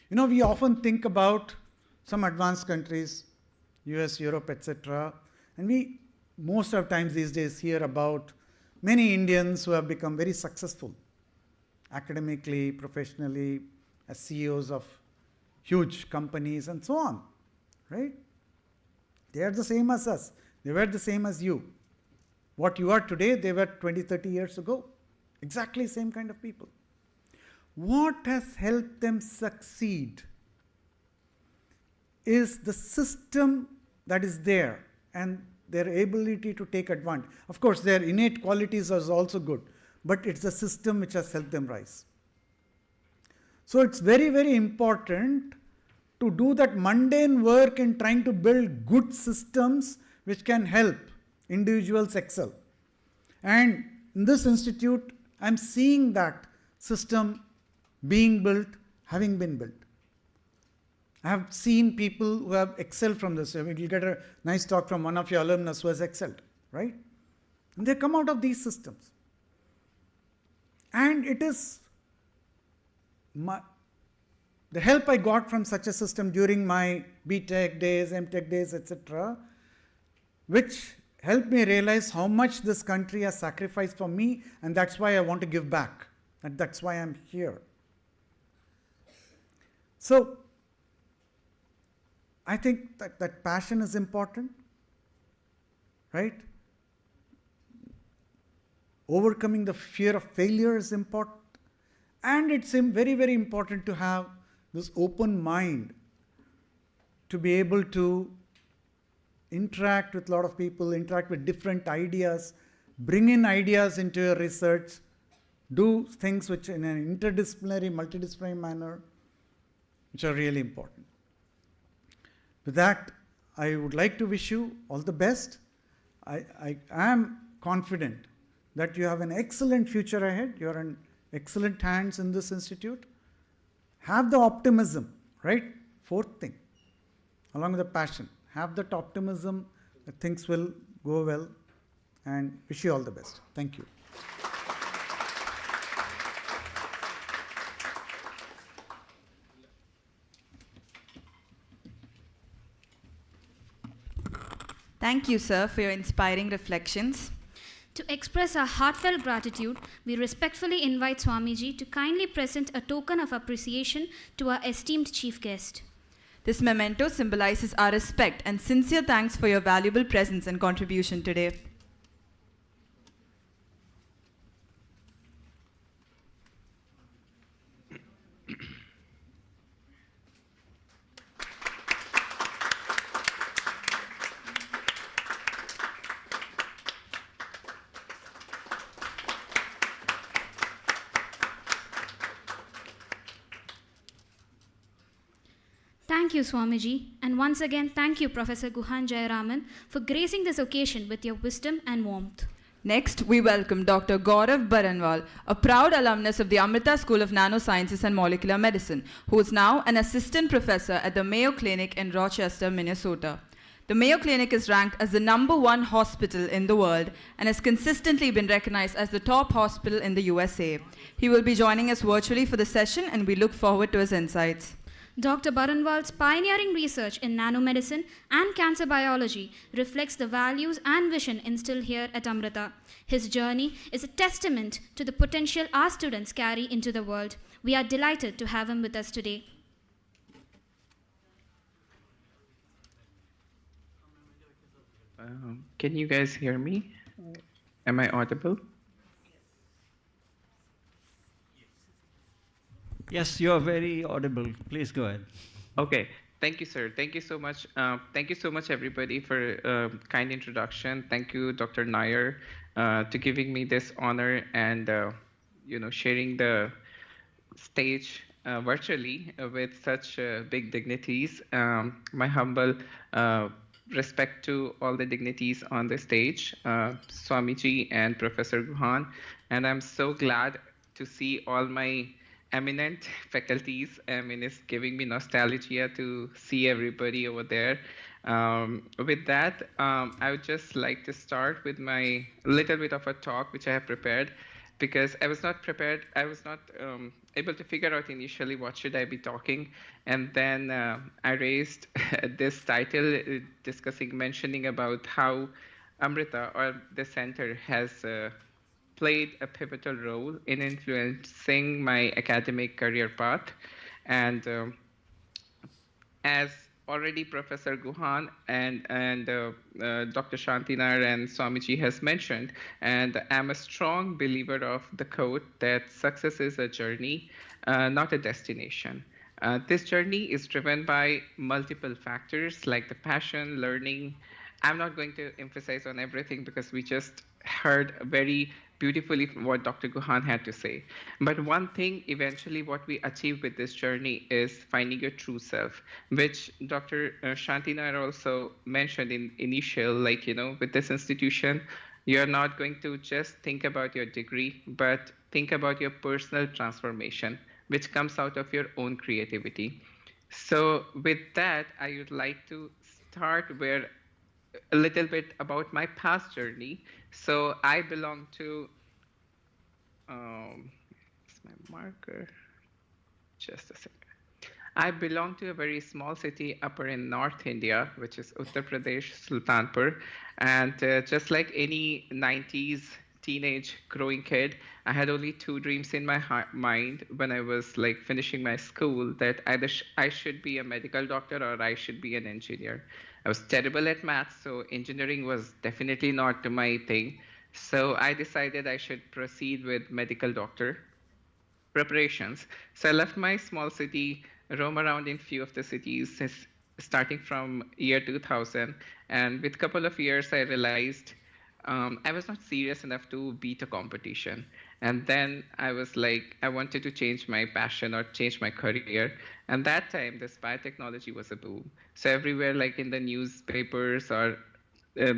We often think about some advanced countries, US, Europe, etc. And we most of times these days hear about many Indians who have become very successful academically, professionally, as CEOs of huge companies and so on, right? They are the same as us. They were the same as you. What you are today, they were 20, 30 years ago. Exactly same kind of people. What has helped them succeed is the system that is there and their ability to take advantage. Of course, their innate qualities are also good, but it's the system which has helped them rise. So it's very, very important to do that mundane work in trying to build good systems which can help individuals excel. And in this institute, I'm seeing that system being built, having been built. I have seen people who have excelled from this. You'll get a nice talk from one of your alumnus who has excelled, right? And they come out of these systems. And it is the help I got from such a system during my BTech days, MTech days, etc., which helped me realize how much this country has sacrificed for me, and that's why I want to give back. And that's why I'm here. So, I think that passion is important, right? Overcoming the fear of failure is important. And it's very, very important to have this open mind to be able to interact with a lot of people, interact with different ideas, bring in ideas into your research, do things which in an interdisciplinary, multidisciplinary manner, which are really important. With that, I would like to wish you all the best. I am confident that you have an excellent future ahead. You are in excellent hands in this institute. Have the optimism, right? Fourth thing, along with the passion. Have that optimism that things will go well, and wish you all the best. Thank you. Thank you, sir, for your inspiring reflections. To express our heartfelt gratitude, we respectfully invite Swamiji to kindly present a token of appreciation to our esteemed chief guest. This memento symbolizes our respect and sincere thanks for your valuable presence and contribution today. Thank you, Swamiji, and once again, thank you, Professor Guhan Jayaraman, for gracing this occasion with your wisdom and warmth. Next, we welcome Dr. Gaurav Baranwal, a proud alumnus of the Amrita School of Nanosciences and Molecular Medicine, who is now an assistant professor at the Mayo Clinic in Rochester, Minnesota. The Mayo Clinic is ranked as the #1 hospital in the world and has consistently been recognized as the top hospital in the USA. He will be joining us virtually for the session, and we look forward to his insights. Dr. Baranwal's pioneering research in nanomedicine and cancer biology reflects the values and vision instilled here at Amrita. His journey is a testament to the potential our students carry into the world. We are delighted to have him with us today. Can you guys hear me? Am I audible? Yes, you are very audible. Please go ahead. Okay. Thank you, sir. Thank you so much. Thank you so much, everybody, for kind introduction. Thank you, Dr. Nair, to giving me this honor and sharing the stage virtually with such big dignities. My humble respect to all the dignities on the stage, Swamiji and Professor Guhan, and I'm so glad to see all my eminent faculties. I mean, it's giving me nostalgia to see everybody over there. With that, I would just like to start with my little bit of a talk which I have prepared, because I was not prepared. I was not able to figure out initially what should I be talking, and then I raised this title mentioning about how Amrita, or the center, has played a pivotal role in influencing my academic career path. And as already Professor Guhan and Dr. Shantinar and Swamiji has mentioned, and I'm a strong believer of the quote that success is a journey, not a destination. This journey is driven by multiple factors like the passion, learning. I'm not going to emphasize on everything because we just heard very beautifully what Dr. Guhan had to say. But one thing, eventually, what we achieve with this journey is finding your true self, which Dr. Shantinar also mentioned in initial, like, with this institution, you're not going to just think about your degree, but think about your personal transformation, which comes out of your own creativity. So with that, I would like to start where a little bit about my past journey. So I belong to, it's my marker, just a second. I belong to a very small city upper in North India, which is Uttar Pradesh, Sultanpur. And just like any 90s teenage growing kid, I had only two dreams in my mind when I was like finishing my school, that either I should be a medical doctor or I should be an engineer. I was terrible at maths, so engineering was definitely not my thing. So I decided I should proceed with medical doctor preparations. So I left my small city, roam around in few of the cities starting from year 2000. And with a couple of years, I realized I was not serious enough to beat a competition. And then I was like, I wanted to change my passion or change my career. And that time, this biotechnology was a boom. So everywhere, like in the newspapers or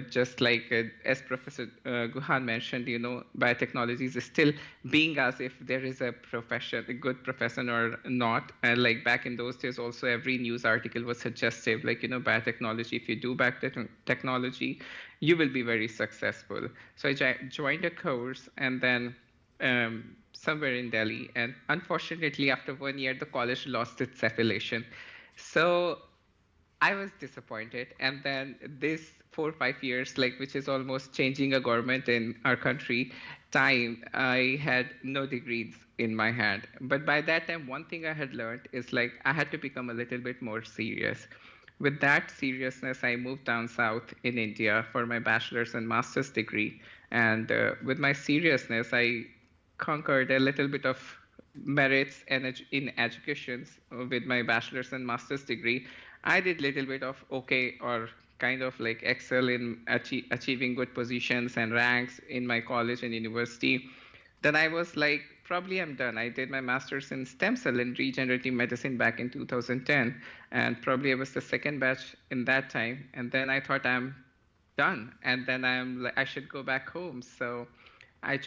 just like as Professor Guhan mentioned, biotechnology is still being as if there is a profession, a good profession or not. And like back in those days, also every news article was suggestive, like, biotechnology, if you do biotechnology, you will be very successful. So I joined a course, and then somewhere in Delhi. And unfortunately, after 1 year, the college lost its affiliation. So I was disappointed. And then this 4 or 5 years, like, which is almost changing a government in our country, time, I had no degrees in my hand. But by that time, one thing I had learned is like I had to become a little bit more serious. With that seriousness, I moved down south in India for my bachelor's and master's degree. And with my seriousness, I conquered a little bit of merits in education with my bachelor's and master's degree. I did little bit of okay or kind of like excel in achieving good positions and ranks in my college and university. Then I was like, probably I'm done. I did my master's in stem cell and regenerative medicine back in 2010, and probably I was the second batch in that time. And then I thought I'm done, and then I should go back home. So I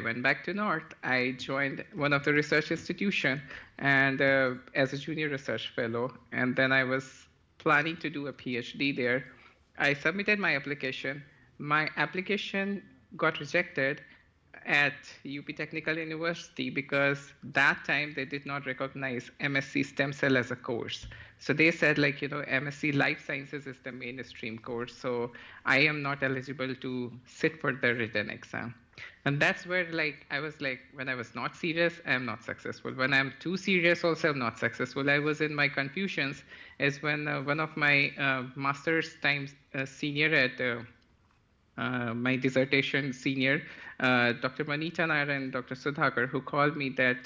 went back to North. I joined one of the research institution and as a junior research fellow, and then I was planning to do a PhD there. I submitted my application. My application got rejected at UP Technical University because that time they did not recognize MSc stem cell as a course. So they said like, MSc Life Sciences is the mainstream course. So I am not eligible to sit for the written exam. And that's where like, I was like, when I was not serious, I'm not successful. When I'm too serious, also I'm not successful. I was in my confusions is when one of my master's times senior at my dissertation senior, Dr. Manita Nair and Dr. Sudhakar, who called me that,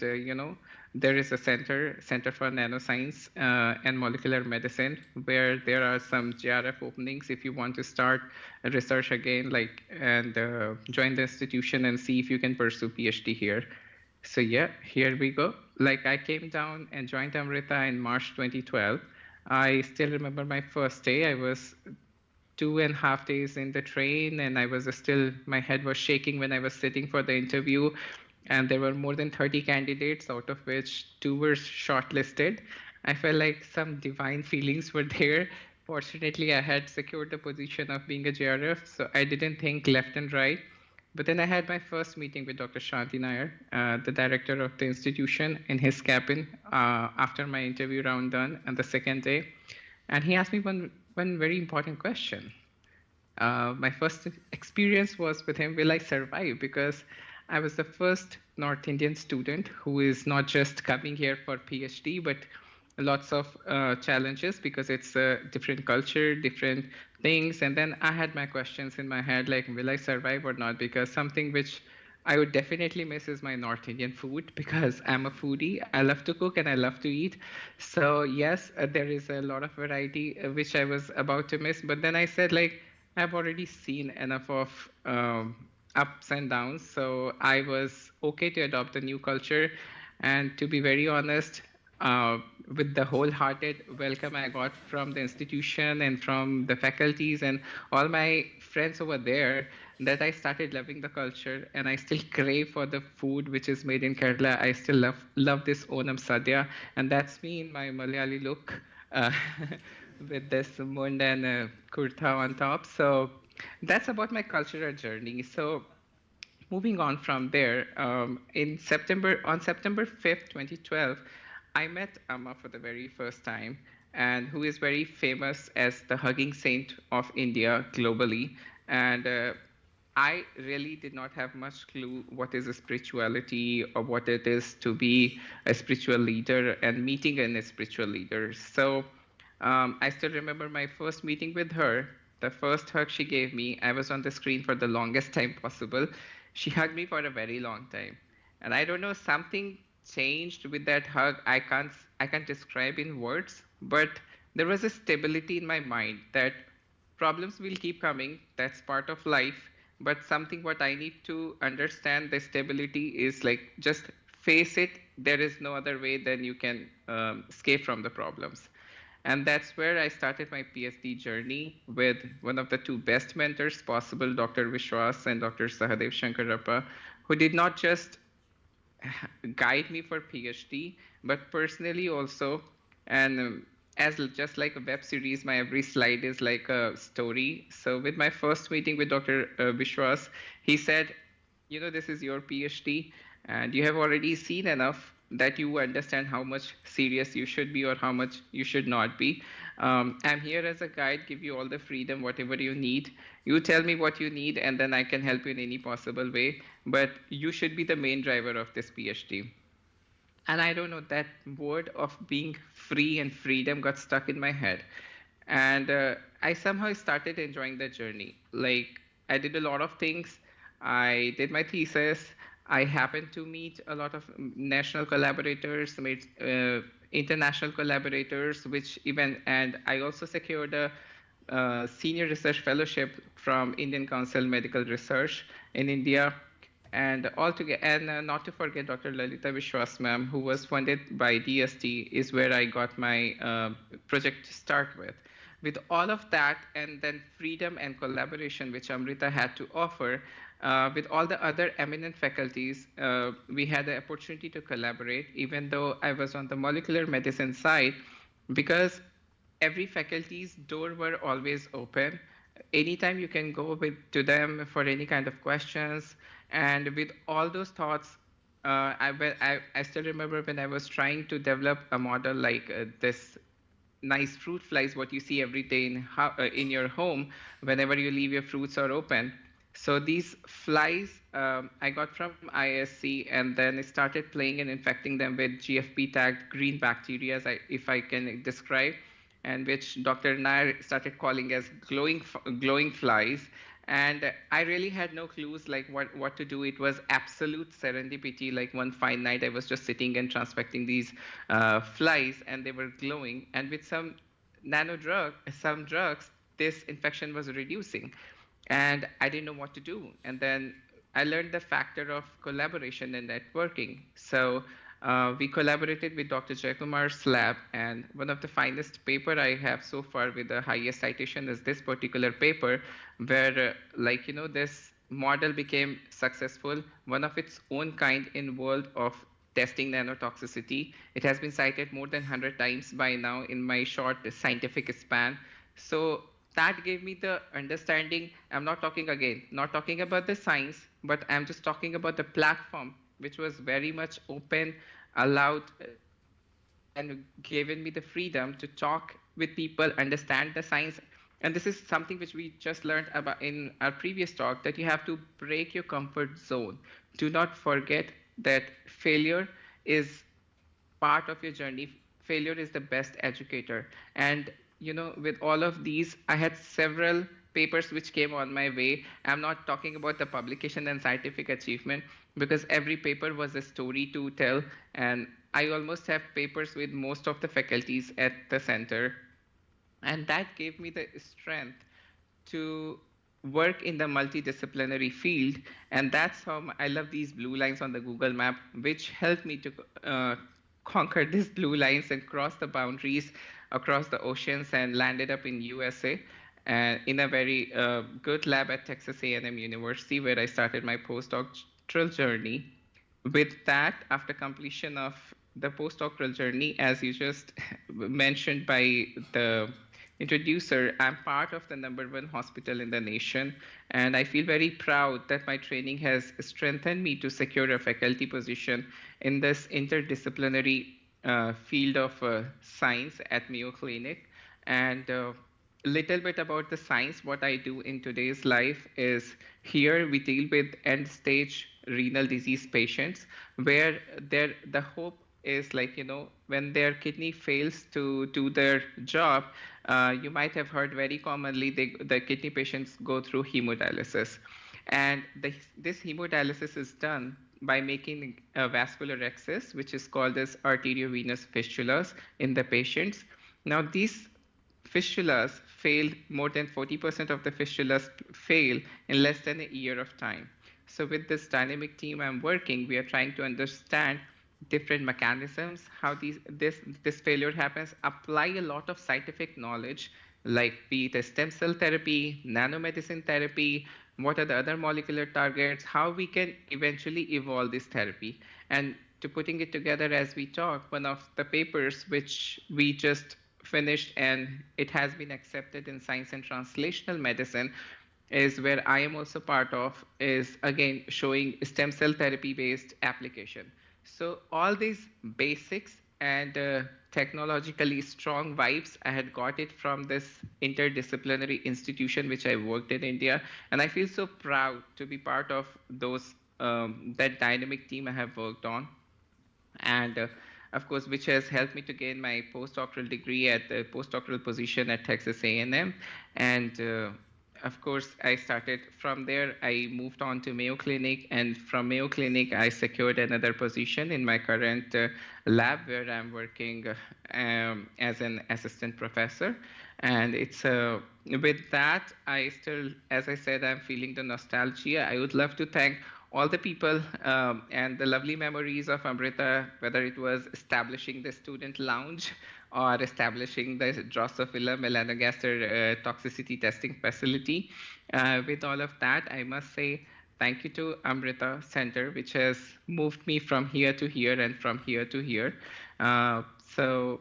there is a Center for Nanoscience and Molecular Medicine, where there are some JRF openings if you want to start research again, and join the institution and see if you can pursue PhD here. So yeah, here we go. I came down and joined Amrita in March 2012. I still remember my first day. I was 2.5 days in the train, and my head was shaking when I was sitting for the interview. And there were more than 30 candidates, out of which 2 were shortlisted. I felt like some divine feelings were there. Fortunately, I had secured the position of being a JRF, so I didn't think left and right. But then I had my first meeting with Dr. Shanti Nair, the director of the institution, in his cabin after my interview round done on the second day. And he asked me one very important question. My first experience was with him, will I survive? Because I was the first North Indian student who is not just coming here for PhD, but lots of challenges because it's a different culture, different things. And then I had my questions in my head, will I survive or not? Because something which I would definitely miss is my North Indian food, because I'm a foodie. I love to cook and I love to eat. So yes, there is a lot of variety which I was about to miss. But then I said, I've already seen enough of ups and downs. So I was okay to adopt the new culture. And to be very honest, with the wholehearted welcome I got from the institution and from the faculties and all my friends over there, that I started loving the culture, and I still crave for the food which is made in Kerala. I still love this Onam Sadhya, and that's me in my Malayali look with this mund and kurta on top. So that's about my cultural journey. So moving on from there, on September 5th, 2012, I met Amma for the very first time, and who is very famous as the hugging saint of India globally. And I really did not have much clue what is a spirituality or what it is to be a spiritual leader and meeting a spiritual leader. So I still remember my first meeting with her. The first hug she gave me, I was on the screen for the longest time possible. She hugged me for a very long time. And I don't know, something changed with that hug. I can't describe in words, but there was a stability in my mind that problems will keep coming. That's part of life. But something what I need to understand, the stability is just face it. There is no other way than you can escape from the problems. And that's where I started my PhD journey with one of the 2 best mentors possible, Dr. Vishwas and Dr. Sahadev Shankarappa, who did not just guide me for PhD, but personally also. And as just like a web series, my every slide is like a story. So with my first meeting with Dr. Vishwas, he said, this is your PhD, and you have already seen enough that you understand how much serious you should be or how much you should not be. I'm here as a guide, give you all the freedom, whatever you need. You tell me what you need, and then I can help you in any possible way. But you should be the main driver of this PhD. And I don't know, that word of being free and freedom got stuck in my head. And I somehow started enjoying the journey. I did a lot of things. I did my thesis. I happened to meet a lot of national collaborators, made international collaborators, and I also secured a senior research fellowship from Indian Council Medical Research in India. And not to forget Dr. Lalita Vishwas ma'am, who was funded by DST, is where I got my project to start with. With all of that, and then freedom and collaboration, which Amrita had to offer, with all the other eminent faculties, we had the opportunity to collaborate, even though I was on the molecular medicine side, because every faculty's door were always open. Anytime you can go to them for any kind of questions. And with all those thoughts, I still remember when I was trying to develop a model like this nice fruit flies, what you see every day in your home, whenever you leave your fruits are open. So these flies I got from ISC, and then I started playing and infecting them with GFP tagged green bacteria, if I can describe, and which Dr. Nair started calling as glowing flies. And I really had no clues like what to do. It was absolute serendipity. Like one fine night, I was just sitting and transfecting these flies, and they were glowing. And with some some drugs, this infection was reducing, and I didn't know what to do. And then I learned the factor of collaboration and networking. So we collaborated with Dr. Jayakumar's lab, and one of the finest paper I have so far with the highest citation is this particular paper, where this model became successful, one of its own kind in world of testing nanotoxicity. It has been cited more than 100 times by now in my short scientific span. So that gave me the understanding. I'm not talking about the science, but I'm just talking about the platform, which was very much open, allowed, and given me the freedom to talk with people, understand the science. And this is something which we just learned about in our previous talk, that you have to break your comfort zone. Do not forget that failure is part of your journey. Failure is the best educator. And with all of these, I had several papers which came on my way. I'm not talking about the publication and scientific achievement, because every paper was a story to tell. And I almost have papers with most of the faculties at the center. And that gave me the strength to work in the multidisciplinary field. And that's how I love these blue lines on the Google map, which helped me to conquer these blue lines and cross the boundaries across the oceans and landed up in USA in a very good lab at Texas A&M University, where I started my postdoctoral journey. With that, after completion of the postdoctoral journey, as you just mentioned by the introducer, I'm part of the #1 hospital in the nation, and I feel very proud that my training has strengthened me to secure a faculty position in this interdisciplinary field of science at Mayo Clinic. And a little bit about the science, what I do in today's life is, here we deal with end-stage renal disease patients, where the hope is when their kidney fails to do their job, you might have heard very commonly the kidney patients go through hemodialysis. And this hemodialysis is done by making a vascular excess, which is called as arteriovenous fistulas in the patients. Now, these fistulas fail, more than 40% of the fistulas fail in less than a year of time. So with this dynamic team I'm working, we are trying to understand different mechanisms, how this failure happens, apply a lot of scientific knowledge, like be it a stem cell therapy, nanomedicine therapy, what are the other molecular targets, how we can eventually evolve this therapy. And to putting it together as we talk, one of the papers which we just finished and it has been accepted in Science and Translational Medicine is where I am also part of, is again showing stem cell therapy based application. So all these basics and technologically strong vibes, I had got it from this interdisciplinary institution which I worked in India. And I feel so proud to be part of those that dynamic team I have worked on. And of course, which has helped me to gain my postdoctoral degree at the postdoctoral position at Texas A&M. And of course, I started from there. I moved on to Mayo Clinic, and from Mayo Clinic, I secured another position in my current lab, where I'm working as an assistant professor. And it's with that, I still, as I said, I'm feeling the nostalgia. I would love to thank all the people and the lovely memories of Amrita, whether it was establishing the student lounge or establishing the Drosophila melanogaster toxicity testing facility. With all of that, I must say thank you to Amrita Center, which has moved me from here to here and from here to here. So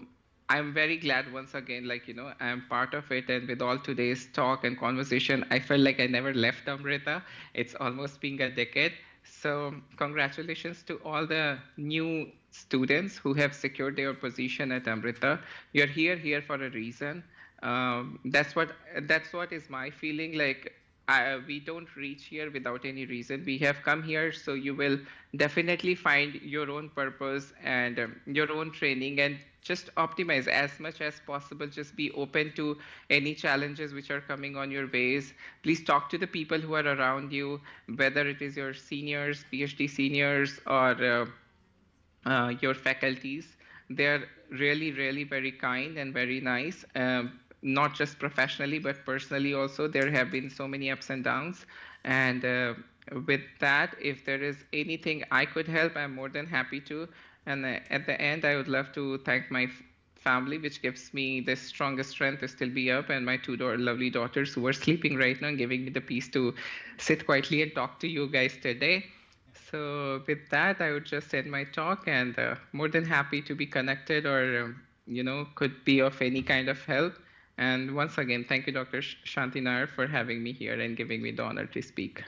I'm very glad once again, I'm part of it. And with all today's talk and conversation, I felt like I never left Amrita. It's almost been a decade. So congratulations to all the new students who have secured their position at Amrita. You're here for a reason. That's what is my feeling. we don't reach here without any reason. We have come here so you will definitely find your own purpose and your own training, and just optimize as much as possible. Just be open to any challenges which are coming on your ways. Please talk to the people who are around you, whether it is your seniors, PhD seniors, or your faculties. They're really, really very kind and very nice, not just professionally, but personally also. There have been so many ups and downs. And with that, if there is anything I could help, I'm more than happy to. And at the end, I would love to thank my family, which gives me the strongest strength to still be up, and my two lovely daughters who are sleeping right now and giving me the peace to sit quietly and talk to you guys today. So with that, I would just end my talk, and more than happy to be connected, or could be of any kind of help. And once again, thank you, Dr. Shanti Nair, for having me here and giving me the honor to speak.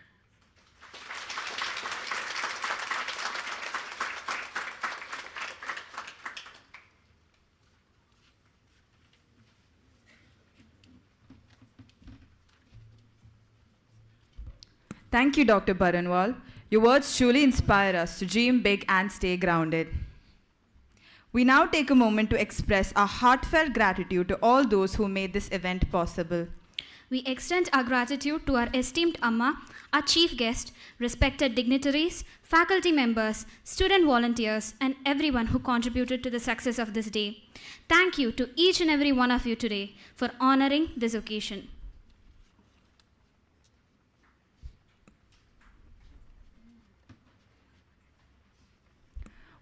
Thank you, Dr. Baranwal. Your words truly inspire us to dream big and stay grounded. We now take a moment to express our heartfelt gratitude to all those who made this event possible. We extend our gratitude to our esteemed Amma, our chief guest, respected dignitaries, faculty members, student volunteers, and everyone who contributed to the success of this day. Thank you to each and every one of you today for honoring this occasion.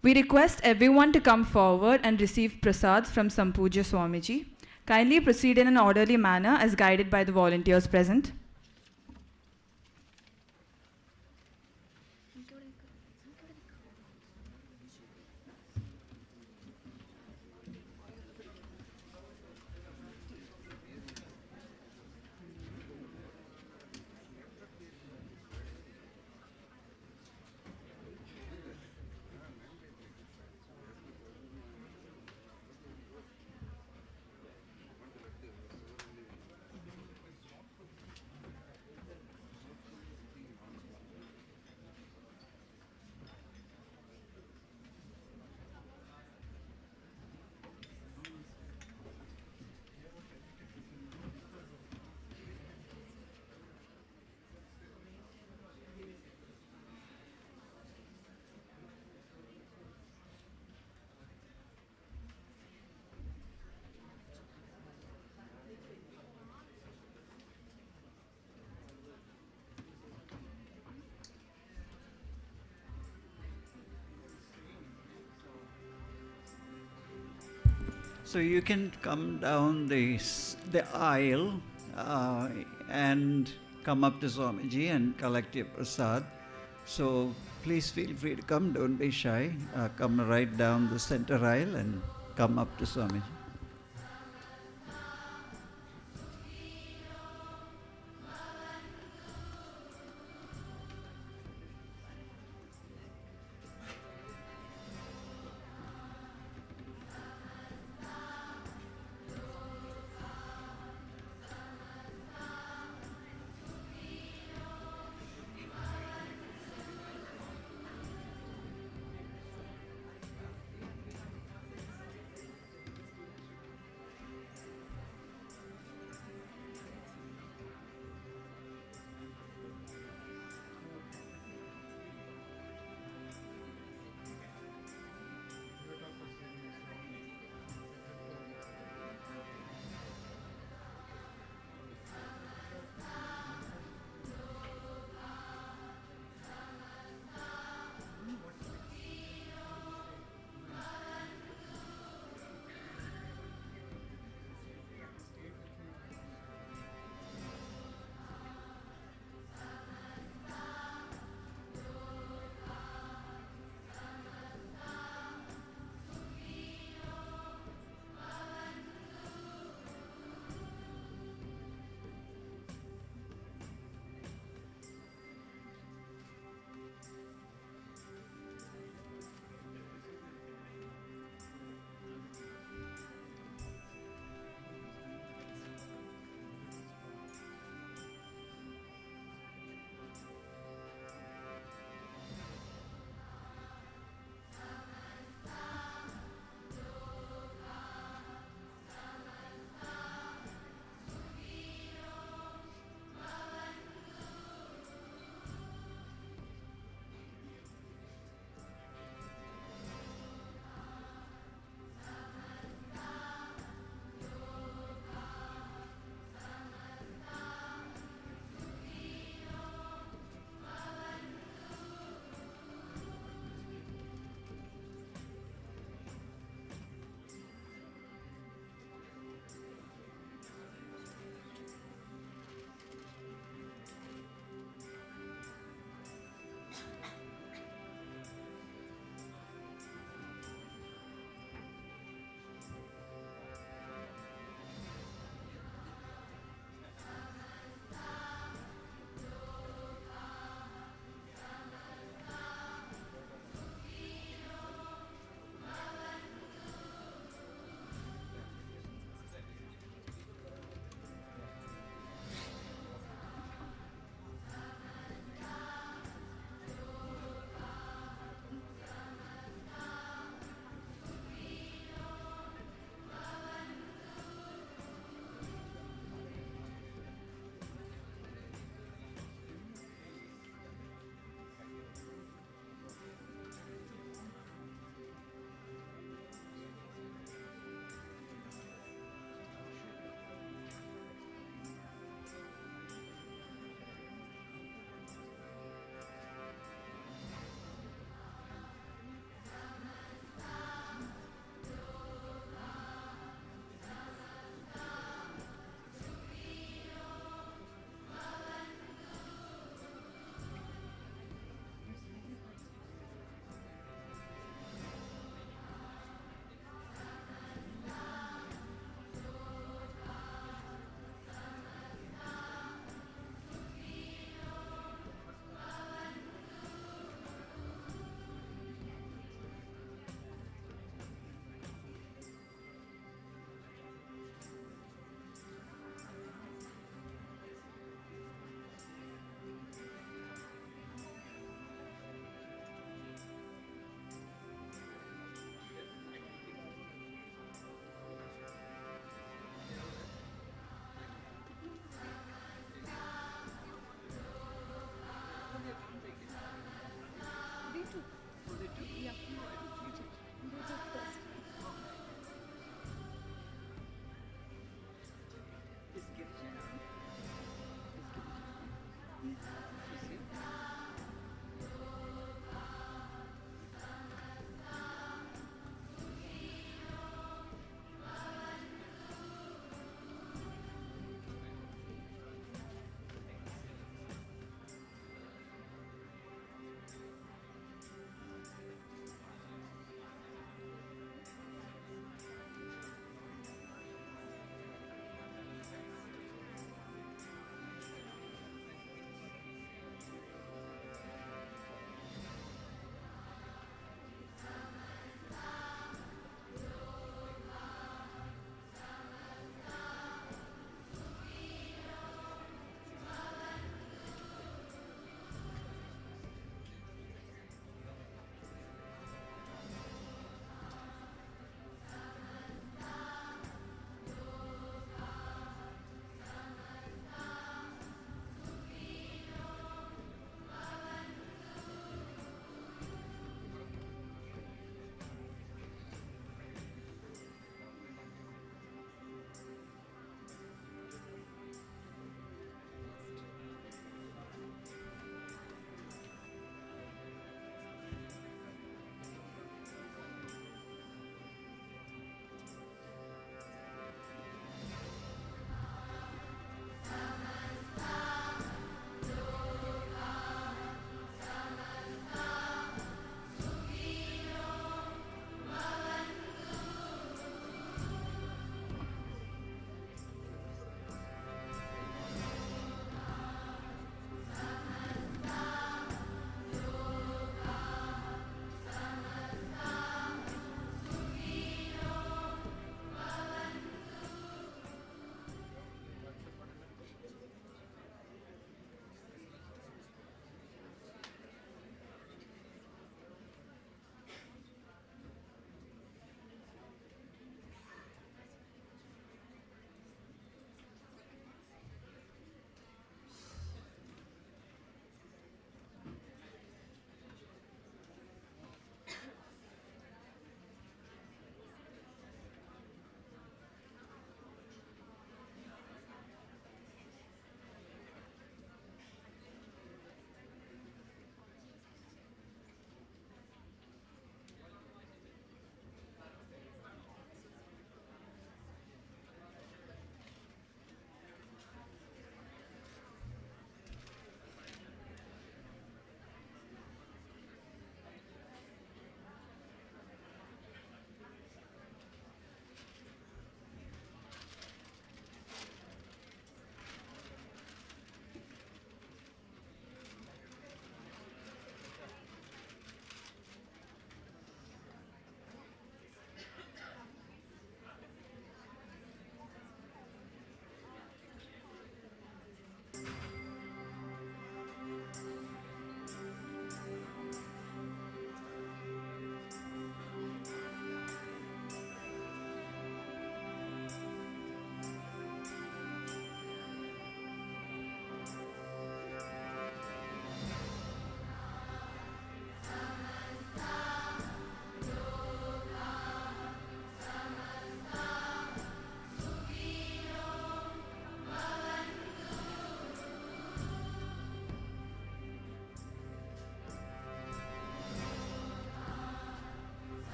We request everyone to come forward and receive prasads from Sampuja Swamiji. Kindly proceed in an orderly manner as guided by the volunteers present. So you can come down the aisle and come up to Swamiji and collect your prasad. So please feel free to come, don't be shy. Come right down the center aisle and come up to Swamiji.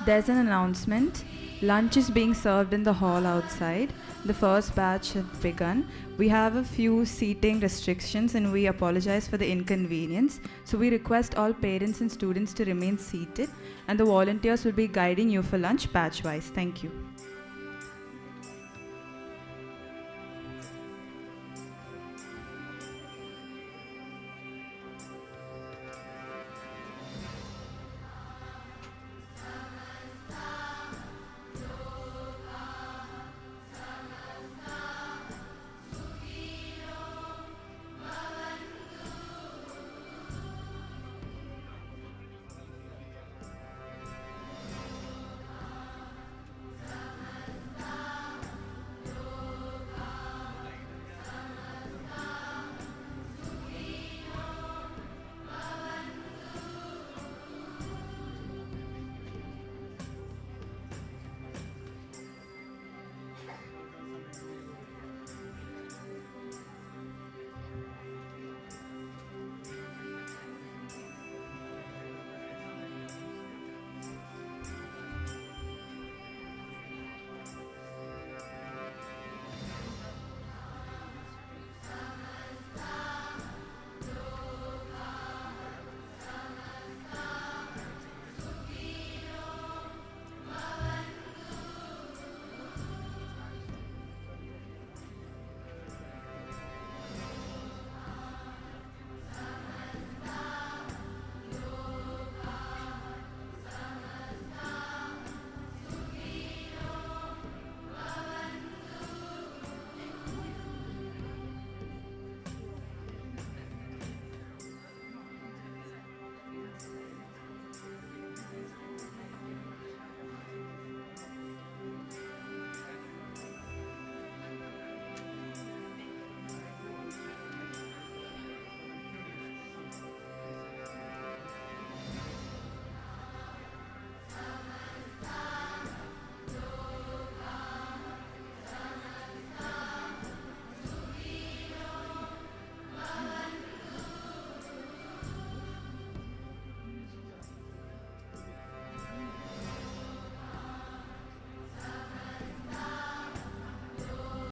There's an announcement. Lunch is being served in the hall outside. The first batch have begun. We have a few seating restrictions and we apologize for the inconvenience. So we request all parents and students to remain seated and the volunteers will be guiding you for lunch batch-wise. Thank you.